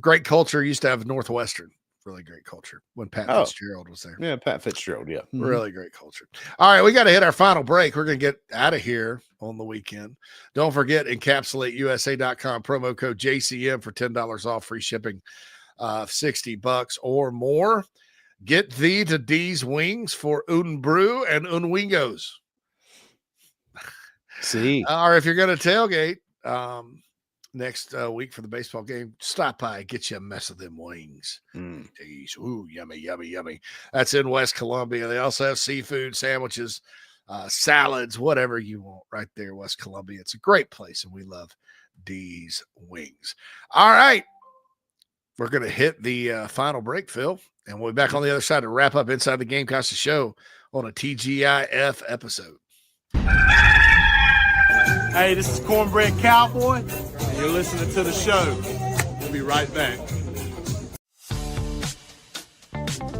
Great culture. Used to have Northwestern. Really great culture when Pat Fitzgerald was there. Yeah, Pat Fitzgerald. Yeah. Mm-hmm. Really great culture. All right, we got to hit our final break. We're going to get out of here on the weekend. Don't forget, encapsulate.usa.com, promo code JCM for $10 off, free shipping, $60 or more. Get thee to D's Wings for un brew and un wingos. See. Or if you're going to tailgate, next week for the baseball game, stop by, get you a mess of them wings. Jeez, ooh, yummy, yummy, yummy. That's in West Columbia. They also have seafood, sandwiches, salads, whatever you want right there, West Columbia. It's a great place, and we love D's Wings. All right. We're going to hit the final break, Phil, and we'll be back on the other side to wrap up Inside the Gamecocks The Show on a TGIF episode. Hey, this is Cornbread Cowboy, and you're listening to the show. We'll be right back.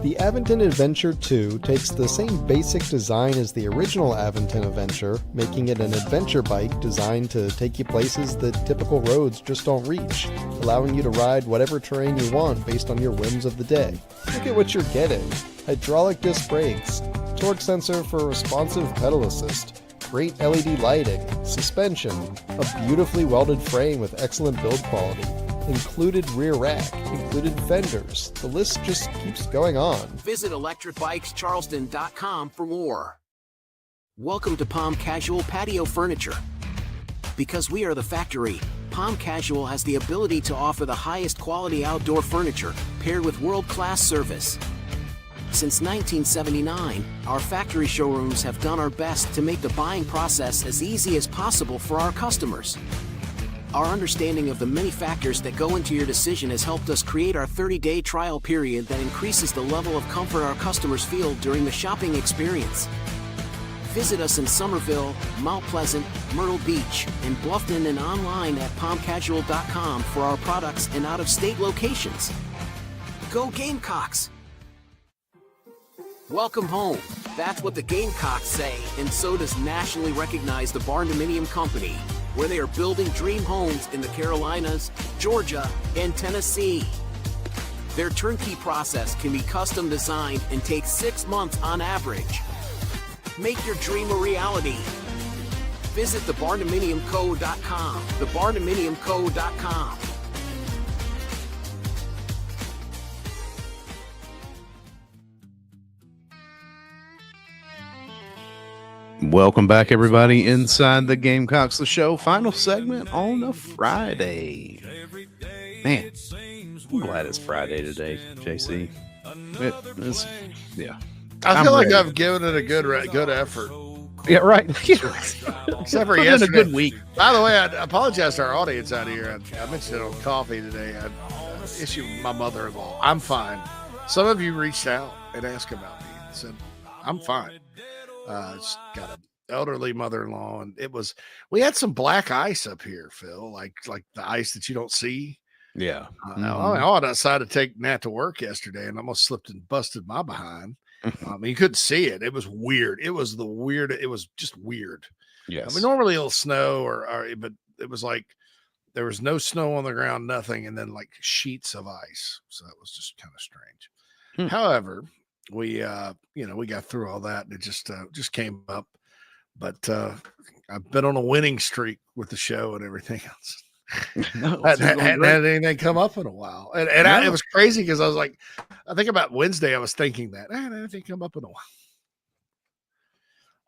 The Aventon Adventure 2 takes the same basic design as the original Aventon Adventure, making it an adventure bike designed to take you places that typical roads just don't reach, allowing you to ride whatever terrain you want based on your whims of the day. Look at what you're getting. Hydraulic disc brakes, torque sensor for responsive pedal assist, great LED lighting, suspension, a beautifully welded frame with excellent build quality, included rear rack, included fenders. The list just keeps going on. Visit electricbikescharleston.com for more. Welcome to Palm Casual Patio Furniture. Because we are the factory, Palm Casual has the ability to offer the highest quality outdoor furniture paired with world-class service. Since 1979, our factory showrooms have done our best to make the buying process as easy as possible for our customers. Our understanding of the many factors that go into your decision has helped us create our 30-day trial period that increases the level of comfort our customers feel during the shopping experience. Visit us in Somerville, Mount Pleasant, Myrtle Beach, and Bluffton, and online at palmcasual.com for our products and out-of-state locations. Go Gamecocks! Welcome home. That's what the Gamecocks say, and so does nationally recognized the Barndominium Company, where they are building dream homes in the Carolinas, Georgia, and Tennessee. Their turnkey process can be custom designed and takes 6 months on average. Make your dream a reality. Visit thebarndominiumco.com. Thebarndominiumco.com. Welcome back, everybody, inside the Gamecocks The Show. Final segment on a Friday. Man, I'm glad it's Friday today, JC. Yeah. I feel like I've given it a good effort. Yeah, right. Except for yesterday. A good week. By the way, I apologize to our audience out here. I mentioned it on coffee today. I issue with my mother-in-law. I'm fine. Some of you reached out and asked about me and said, I'm fine. Just got an elderly mother-in-law, and we had some black ice up here, Phil, like the ice that you don't see. Yeah. I decided to take Nat to work yesterday, and almost slipped and busted my behind. You couldn't see it. It was weird. It was just weird. Yes. I mean, normally it'll snow but it was like there was no snow on the ground, nothing, and then like sheets of ice. So it was just kind of strange. However, we got through all that, and it just came up. But I've been on a winning streak with the show and everything else. No, I hadn't had anything come up in a while, and it was crazy because I was like, I think about Wednesday, I was thinking that I hadn't had anything come up in a while.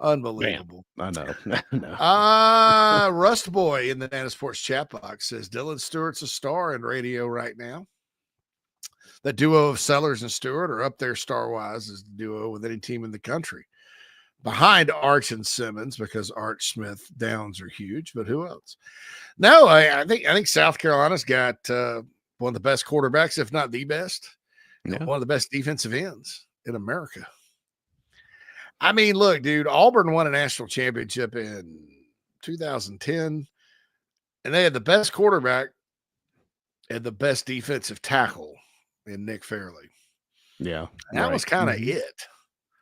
Unbelievable. Man, I know. Rust Boy in the Nana Sports chat box says Dylan Stewart's a star in radio right now. The duo of Sellers and Stewart are up there star-wise as the duo with any team in the country. Behind Arch and Simmons, because Arch, Smith, Downs are huge, but who else? No, I think South Carolina's got one of the best quarterbacks, if not the best. Yeah. One of the best defensive ends in America. I mean, look, dude, Auburn won a national championship in 2010, and they had the best quarterback and the best defensive tackle in Nick Fairley. Yeah. And that was kind of it.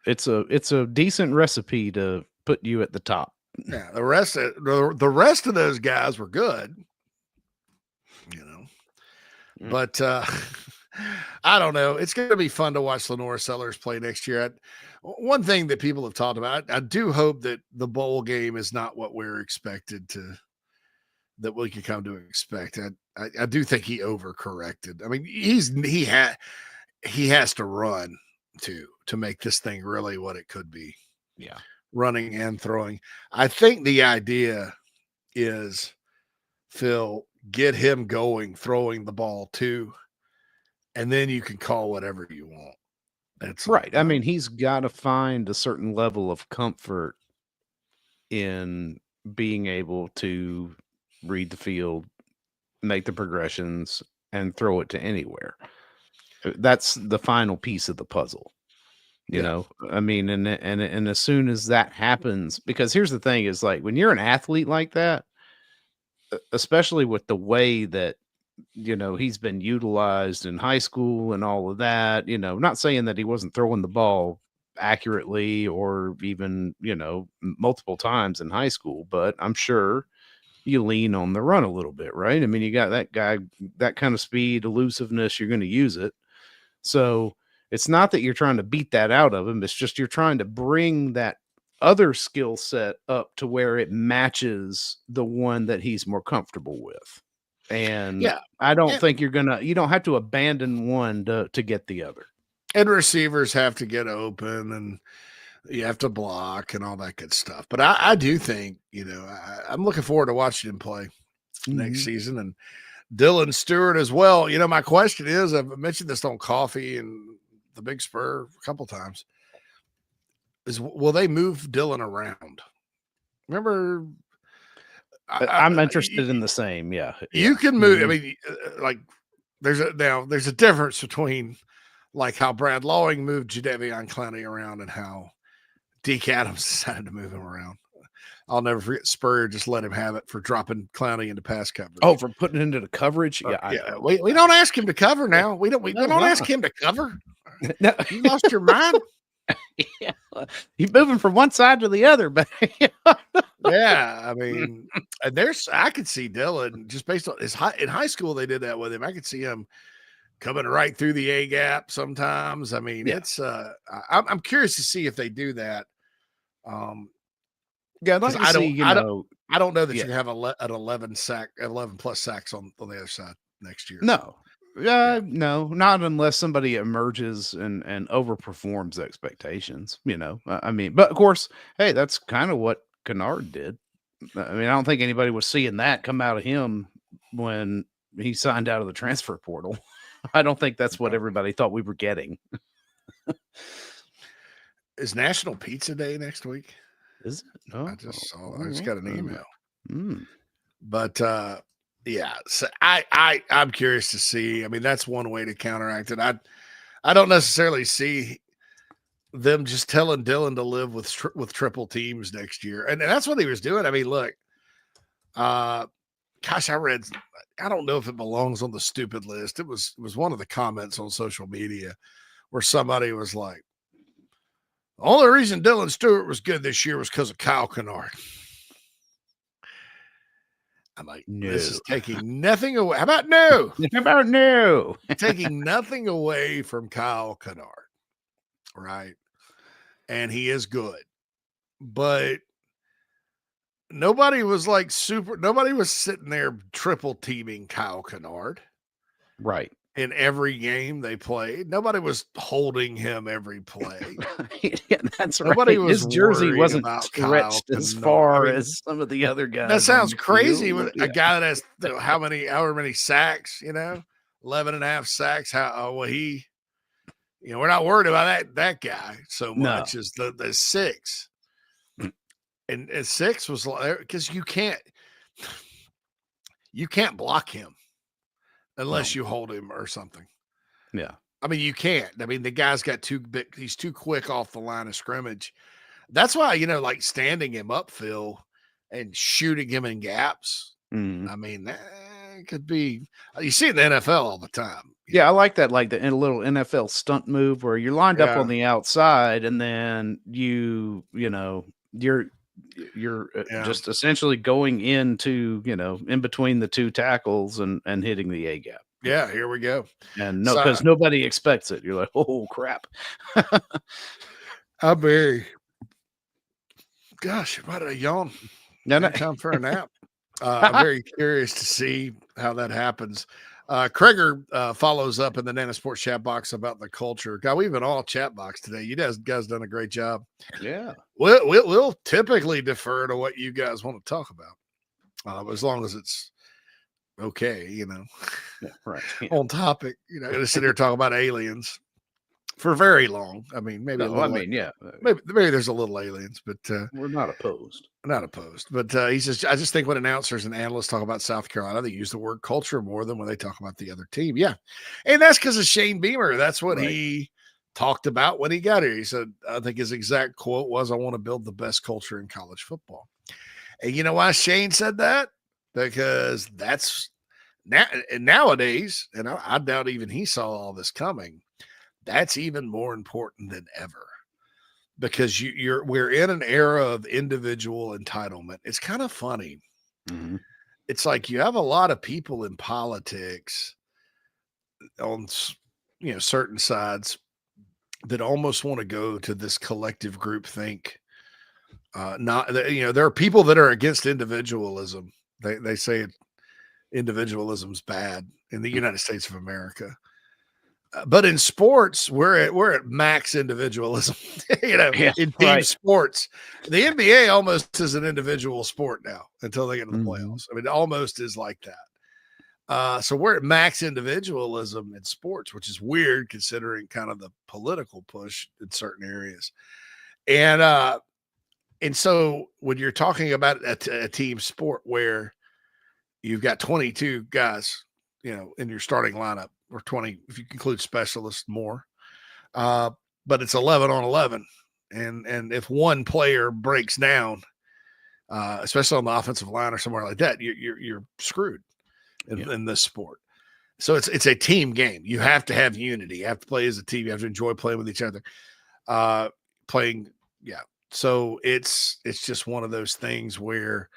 It's a decent recipe to put you at the top. Yeah, the rest of those guys were good, But I don't know. It's going to be fun to watch Lenore Sellers play next year. One thing that people have talked about, I do hope that the bowl game is not what we're expected that we can come to expect. I do think he overcorrected. I mean, he has to run to make this thing really what it could be. Yeah. Running and throwing. I think the idea is, Phil, get him going, throwing the ball too, and then you can call whatever you want. That's right. I mean, he's got to find a certain level of comfort in being able to read the field, make the progressions, and throw it to anywhere. That's the final piece of the puzzle. You know, I mean, and as soon as that happens, because here's the thing is, like, when you're an athlete like that, especially with the way that, he's been utilized in high school and all of that, not saying that he wasn't throwing the ball accurately or even, multiple times in high school, but I'm sure you lean on the run a little bit, right? I mean, you got that guy, that kind of speed, elusiveness, you're going to use it. So it's not that you're trying to beat that out of him. It's just you're trying to bring that other skill set up to where it matches the one that he's more comfortable with. And I don't think you don't have to abandon one to get the other. And receivers have to get open, and you have to block and all that good stuff. But I do think, I'm looking forward to watching him play next season, and Dylan Stewart as well. My question is, I've mentioned this on Coffee and the Big Spur a couple times, is will they move Dylan around? Remember, I'm interested in the same. Yeah. You can move. I mean, like there's a difference between like how Brad Lawing moved Jadeveon Clowney around and how Deke Adams decided to move him around. I'll never forget Spurrier just let him have it for dropping Clowney into pass coverage. Oh, for putting it into the coverage? We don't ask him to cover now. We don't ask him to cover. No. You lost your mind. He's moving from one side to the other, but Yeah, I mean, and I could see Dylan just based on in high school they did that with him. I could see him coming right through the A gap sometimes. I mean, it's I'm curious to see if they do that. Yeah, I'd like to see, I don't know that yeah. you have an 11 plus sacks on the other side next year. No. No, not unless somebody emerges and overperforms expectations, I mean, but of course, hey, that's kind of what Kennard did. I mean, I don't think anybody was seeing that come out of him when he signed out of the transfer portal. I don't think that's what everybody thought we were getting. Is National Pizza Day next week? Is it? No, I just saw. I just got an email. Mm. But yeah, so I'm curious to see. I mean, that's one way to counteract it. I don't necessarily see them just telling Dylan to live with triple teams next year, and that's what he was doing. I mean, look, gosh, I don't know if it belongs on the stupid list. It was one of the comments on social media where somebody was like, the only reason Dylan Stewart was good this year was because of Kyle Kennard. I'm like, no. This is taking nothing away. How about no? How about no? Taking nothing away from Kyle Kennard, right? And he is good. But nobody was sitting there triple teaming Kyle Kennard. Right. In every game they played. Nobody was holding him every play. Yeah, that's Nobody right. was His jersey wasn't about stretched Kyle as Kennard. far I mean, as some of the other guys. that sounds crazy field. with a guy that has however many sacks, 11 and a half sacks. We're not worried about that guy so much as the 6. And 6 was like, because you can't block him unless you hold him or something. Yeah. I mean, you can't. I mean, the guy's got he's too quick off the line of scrimmage. That's why, like standing him up, Phil, and shooting him in gaps. Mm. I mean, that could be, you see it in the NFL all the time. Yeah, I like that, like the little NFL stunt move where you're lined up on the outside and then you're just essentially going into, in between the two tackles and hitting the A gap. Yeah, here we go. And because nobody expects it. You're like, oh crap. Gosh, why did I yawn? No. Time for a nap. I'm very curious to see how that happens. Kreger follows up in the Nana Sports chat box about the culture. God, we've been all chat box today. You guys done a great job. Yeah. We'll typically defer to what you guys want to talk about, as long as it's okay, Yeah, right. Yeah. on topic. To sit here talking about aliens for very long. I mean, maybe maybe there's a little aliens, but we're not opposed. Not opposed, but I just think when announcers and analysts talk about South Carolina, they use the word culture more than when they talk about the other team. Yeah. And that's because of Shane Beamer. That's what he talked about when he got here. He said, I think his exact quote was, I want to build the best culture in college football. And you know why Shane said that? Because that's nowadays, and I doubt even he saw all this coming, that's even more important than ever. Because we're in an era of individual entitlement. It's kind of funny. Mm-hmm. It's like you have a lot of people in politics on certain sides that almost want to go to this collective group think. There are people that are against individualism. They say individualism's bad in the United States of America. But in sports, we're at max individualism, in team sports. The NBA almost is an individual sport now until they get to the playoffs. I mean, it almost is like that. So we're at max individualism in sports, which is weird considering kind of the political push in certain areas. And so when you're talking about a team sport where you've got 22 guys, in your starting lineup, or 20 if you include specialists more, but it's 11 on 11, and if one player breaks down, especially on the offensive line or somewhere like that, you're screwed in this sport. So it's a team game. You have to have unity. You have to play as a team. You have to enjoy playing with each other, playing Yeah. So it's just one of those things where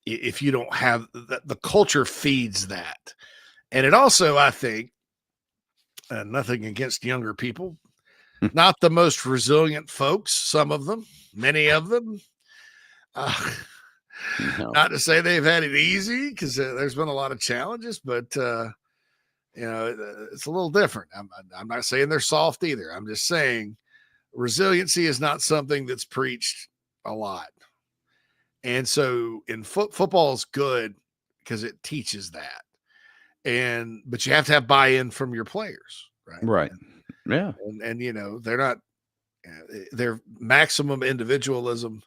if you don't have the culture feeds that. And it also, I think, nothing against younger people, not the most resilient folks, some of them, many of them. Not to say they've had it easy, because there's been a lot of challenges, but it's a little different. I'm not saying they're soft either. I'm just saying resiliency is not something that's preached a lot. And so in football is good because it teaches that. But you have to have buy-in from your players, right? Right. Yeah. And they're not, they're maximum individualism,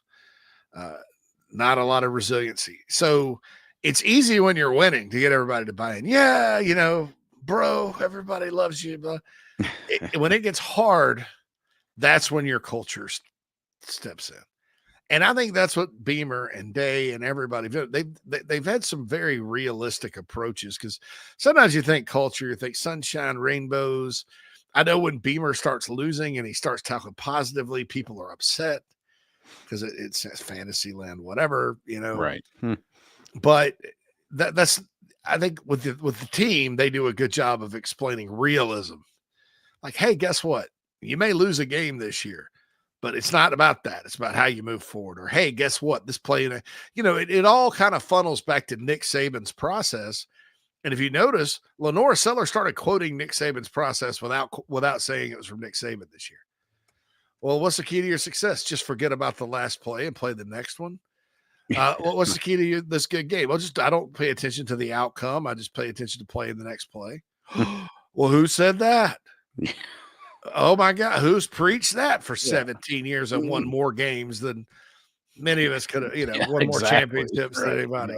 not a lot of resiliency. So it's easy when you're winning to get everybody to buy in. Yeah, bro, everybody loves you. Blah. When it gets hard, that's when your culture steps in. And I think that's what Beamer and Day and everybody, they've had some very realistic approaches, because sometimes you think culture, you think sunshine, rainbows. I know when Beamer starts losing and he starts talking positively, people are upset because it's fantasy land, whatever, Right. But that's, I think with the team, they do a good job of explaining realism. Like, hey, guess what? You may lose a game this year, but it's not about that. It's about how you move forward. Or, hey, guess what? This play, it all kind of funnels back to Nick Saban's process. And if you notice, Lenore Seller started quoting Nick Saban's process without saying it was from Nick Saban this year. Well, what's the key to your success? Just forget about the last play and play the next one. What's the key to this good game? Well, I don't pay attention to the outcome. I just pay attention to playing the next play. Well, who said that? Oh my God, who's preached that for 17 years and won more games than many of us could have, won more championships than anybody.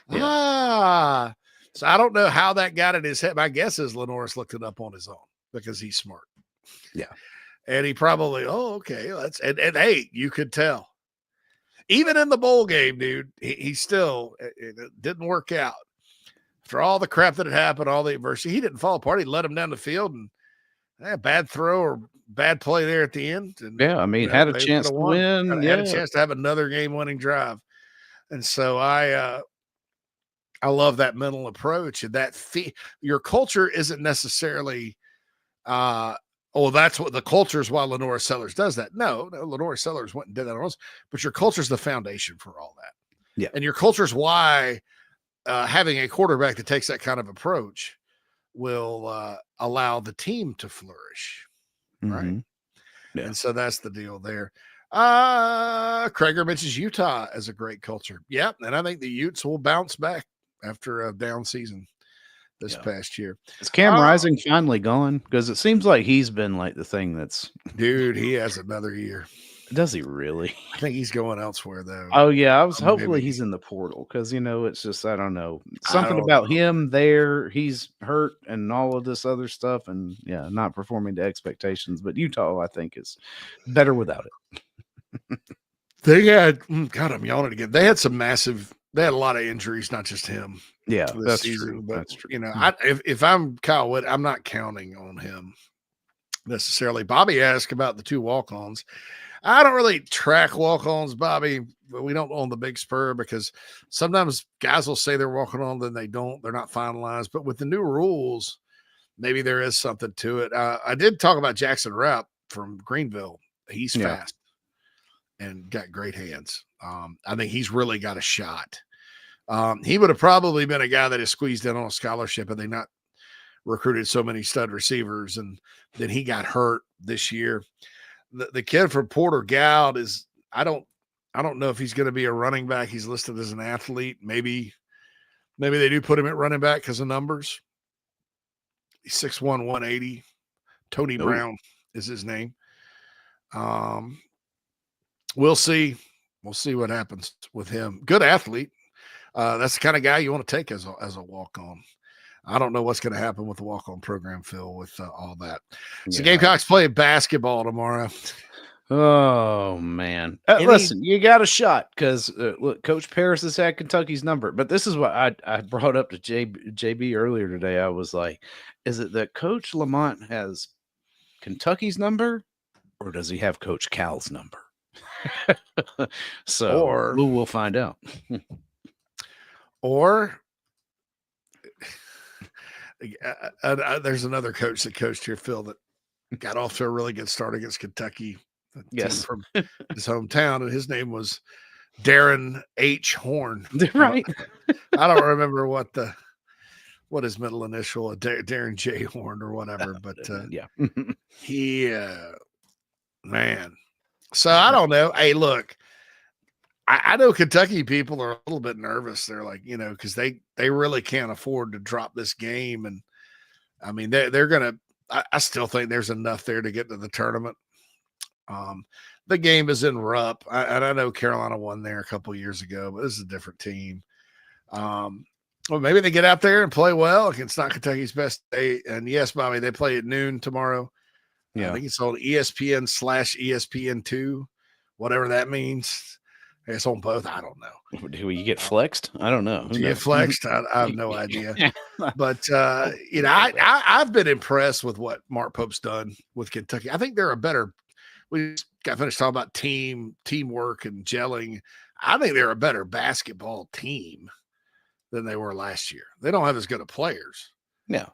Yeah. So I don't know how that got in his head. My guess is Lenore's looked it up on his own because he's smart. Yeah. And he probably, okay, and hey, you could tell. Even in the bowl game, dude, he still, it didn't work out. After all the crap that had happened, all the adversity, he didn't fall apart. He let him down the field, and bad throw or bad play there at the end. And, had a chance to win. Had a chance to have another game-winning drive. And so I love that mental approach, and that your culture isn't necessarily that's what the culture is why Lenore Sellers does that. No, Lenore Sellers went and did that on us, but your culture is the foundation for all that. Yeah. And your culture is why having a quarterback that takes that kind of approach will allow the team to flourish. Right. Yeah. And so that's the deal there. Krager mentions Utah as a great culture. Yeah. And I think the Utes will bounce back after a down season this past year. Is Cam Rising finally gone? Because it seems like he's been like the thing that's... Dude, he has another year. Does he really? I think he's going elsewhere, though. Oh, yeah. Hopefully he's in the portal, because, it's just, I don't know. Something about him there. He's hurt and all of this other stuff, and, not performing to expectations. But Utah, I think, is better without it. They had... God, I'm yawning again. They had They had a lot of injuries, not just him. Yeah, that's season, true. But, that's true. If I'm Kyle Wood, I'm not counting on him necessarily. Bobby asked about the 2 walk-ons. I don't really track walk-ons, Bobby, but we don't own the Big Spur, because sometimes guys will say they're walking on, then they don't. They're not finalized. But with the new rules, maybe there is something to it. I did talk about Jackson Rapp from Greenville. He's fast and got great hands. I think he's really got a shot. He would have probably been a guy that is squeezed in on a scholarship had they not recruited so many stud receivers, and then he got hurt this year. The kid from Porter Goud is, I don't know if he's going to be a running back. He's listed as an athlete. Maybe they do put him at running back because of numbers. He's 6'1", 180. Tony Brown is his name. We'll see. We'll see what happens with him. Good athlete. That's the kind of guy you want to take as a walk-on. I don't know what's going to happen with the walk-on program, Phil, with all that. So Gamecocks play basketball tomorrow. Oh, man. Listen, you got a shot, because look, Coach Paris has had Kentucky's number. But this is what I brought up to JB earlier today. I was like, is it that Coach Lamont has Kentucky's number, or does he have Coach Cal's number? So Or we'll find out. Or there's another coach that coached here, Phil, that got off to a really good start against Kentucky. Yes. From his hometown, and his name was Darren H. Horn. Right. I don't remember what his middle initial, Darren J. Horn or whatever, but yeah. he man. So I don't know. Hey, look, I know Kentucky people are a little bit nervous. They're like, because they really can't afford to drop this game. And I mean, they're gonna. I still think there's enough there to get to the tournament. The game is in Rupp. I know Carolina won there a couple years ago, but this is a different team. Well, maybe they get out there and play well. It's not Kentucky's best day. And yes, Bobby, they play at noon tomorrow. Yeah. I think it's on ESPN/ESPN2, whatever that means. It's on both. I don't know. Do you get flexed? I don't know. Do you get flexed? I have no idea. But I've been impressed with what Mark Pope's done with Kentucky. I think they're a better. We just got finished talking about teamwork and gelling. I think they're a better basketball team than they were last year. They don't have as good of players. Yeah.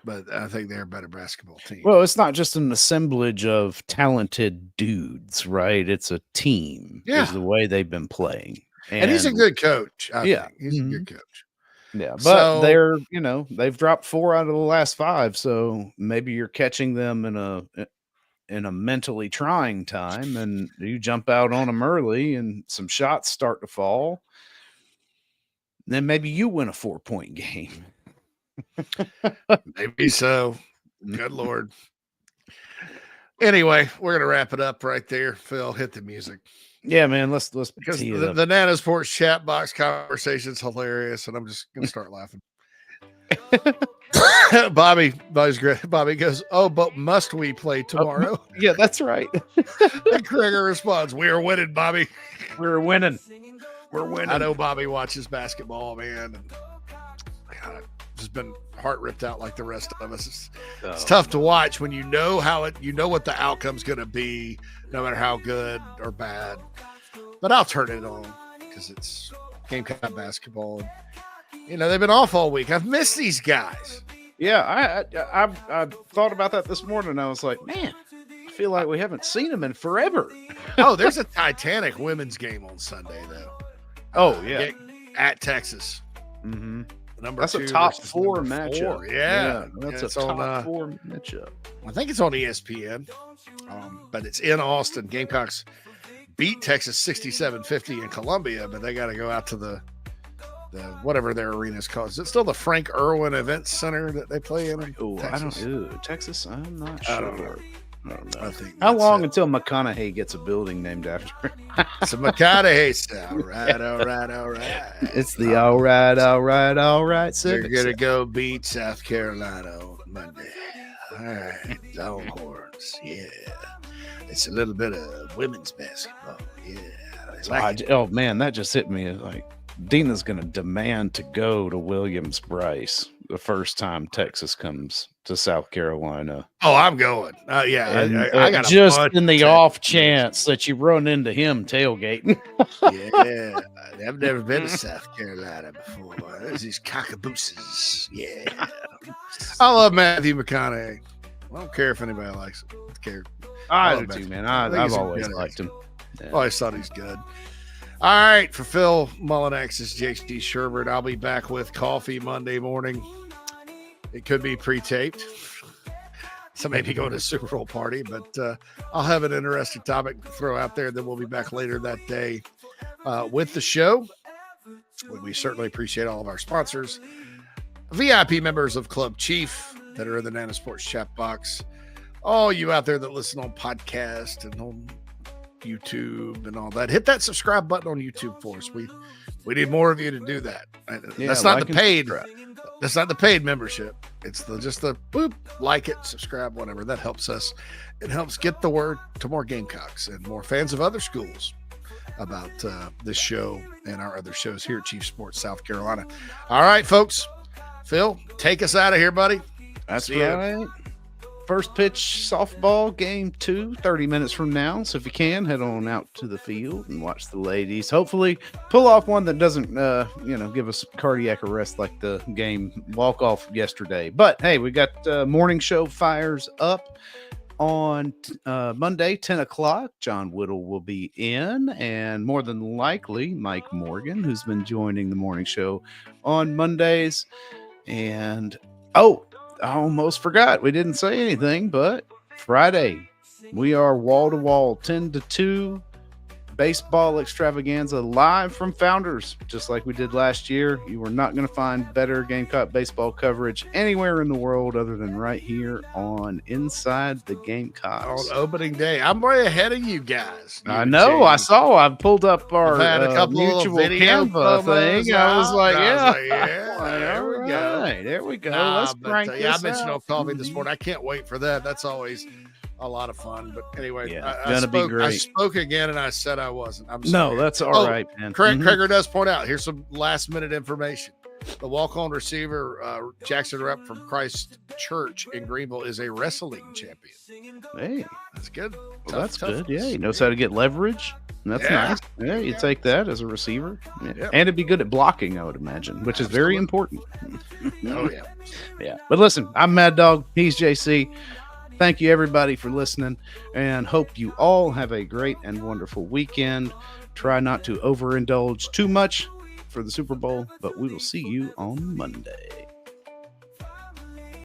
But I think they're a better basketball team. Well, it's not just an assemblage of talented dudes, right? It's a team. Yeah. Is the way they've been playing. And he's a good coach. I think. He's a good coach. Yeah. But they're, they've dropped 4 out of the last 5. So maybe you're catching them in a mentally trying time, and you jump out on them early and some shots start to fall. Then maybe you win a 4-point game. Maybe so. Good Lord. Anyway, we're gonna wrap it up right there. Phil, hit the music. Yeah, man. Let's because the Nana's Porch chat box conversation's hilarious, and I'm just gonna start laughing. Bobby's great. Bobby goes, "Oh, but must we play tomorrow?" Yeah, that's right. And Krieger responds, "We are winning, Bobby. We're winning. We're winning." I know Bobby watches basketball, man, and God, just been heart ripped out like the rest of us. It's tough to watch when you know what the outcome's going to be, no matter how good or bad. But I'll turn it on because it's Gamecock basketball. They've been off all week. I've missed these guys. Yeah, I thought about that this morning. I was like, man, I feel like we haven't seen them in forever. Oh, there's a Titanic women's game on Sunday, though. Oh, yeah. At Texas. Mm-hmm. That's a top 4 matchup. Yeah, that's a top 4 matchup. I think it's on ESPN, but it's in Austin. Gamecocks beat Texas 67-50 in Columbia, but they got to go out to the whatever their arena is called. Is it still the Frank Irwin Event Center that they play in? Oh, I don't know. Texas? I'm not sure. I don't know. I think how long until McConaughey gets a building named after him? It's a McConaughey. All right. It's the all right. They're gonna go beat South Carolina on Monday. All right, Longhorns. Yeah, it's a little bit of women's basketball. Yeah. Oh man, that just hit me. Like Dina's gonna demand to go to Williams-Brice the first time Texas comes to South Carolina. Oh, I'm going. Yeah, I got just in the off chance that you run into him tailgating. Yeah, I've never been to South Carolina before. There's these cockabooses. Yeah, I love Matthew McConaughey. I don't care if anybody likes him. I do too, man. I've always liked him. Yeah. Always thought he's good. All right, for Phil Mullinax, this is JT Shurburtt. I'll be back with coffee Monday morning. It could be pre-taped. So maybe go to a Super Bowl party, but I'll have an interesting topic to throw out there. Then we'll be back later that day with the show. We certainly appreciate all of our sponsors, VIP members of Club Chief that are in the Nana Sports chat box. All you out there that listen on podcast and on YouTube and all that, hit that subscribe button on YouTube for us. We need more of you to do that. That's not the paid. That's not the paid membership. It's just the boop, like it, subscribe, whatever. That helps us. It helps get the word to more Gamecocks and more fans of other schools about this show and our other shows here at Chief Sports South Carolina. All right, folks. Phil, take us out of here, buddy. That's right. first pitch softball game 2, 30 minutes from now. So if you can, head on out to the field and watch the ladies. Hopefully pull off one that doesn't, give us cardiac arrest like the game walk-off yesterday. But, hey, we got morning show fires up on Monday, 10 o'clock. John Whittle will be in, and more than likely, Mike Morgan, who's been joining the morning show on Mondays. And, I almost forgot. We didn't say anything, but Friday, we are wall-to-wall, 10 to 2. Baseball extravaganza live from Founders, just like we did last year. You are not going to find better Gamecock baseball coverage anywhere in the world other than right here on Inside the Gamecocks. On opening day. I'm way ahead of you guys. I know. I saw. I pulled up our mutual Canva thing. I was like, there we go. There we go. Let's crank this I mentioned out. on coffee this morning. I can't wait for that. That's always a lot of fun. But anyway, be great. I spoke again and I said I wasn't. I'm sorry. No, that's all right, man. Krager does point out, here's some last minute information. The walk-on receiver, Jackson Rep from Christ Church in Greenville, is a wrestling champion. Hey, that's good. Well, that's good. Yeah, he knows how to get leverage. That's nice. Yeah, you take that as a receiver. Yeah. Yep. And to be good at blocking, I would imagine, which is very important. Oh, yeah. Yeah. But listen, I'm Mad Dog. He's JC. Thank you, everybody, for listening, and hope you all have a great and wonderful weekend. Try not to overindulge too much for the Super Bowl, but we will see you on Monday.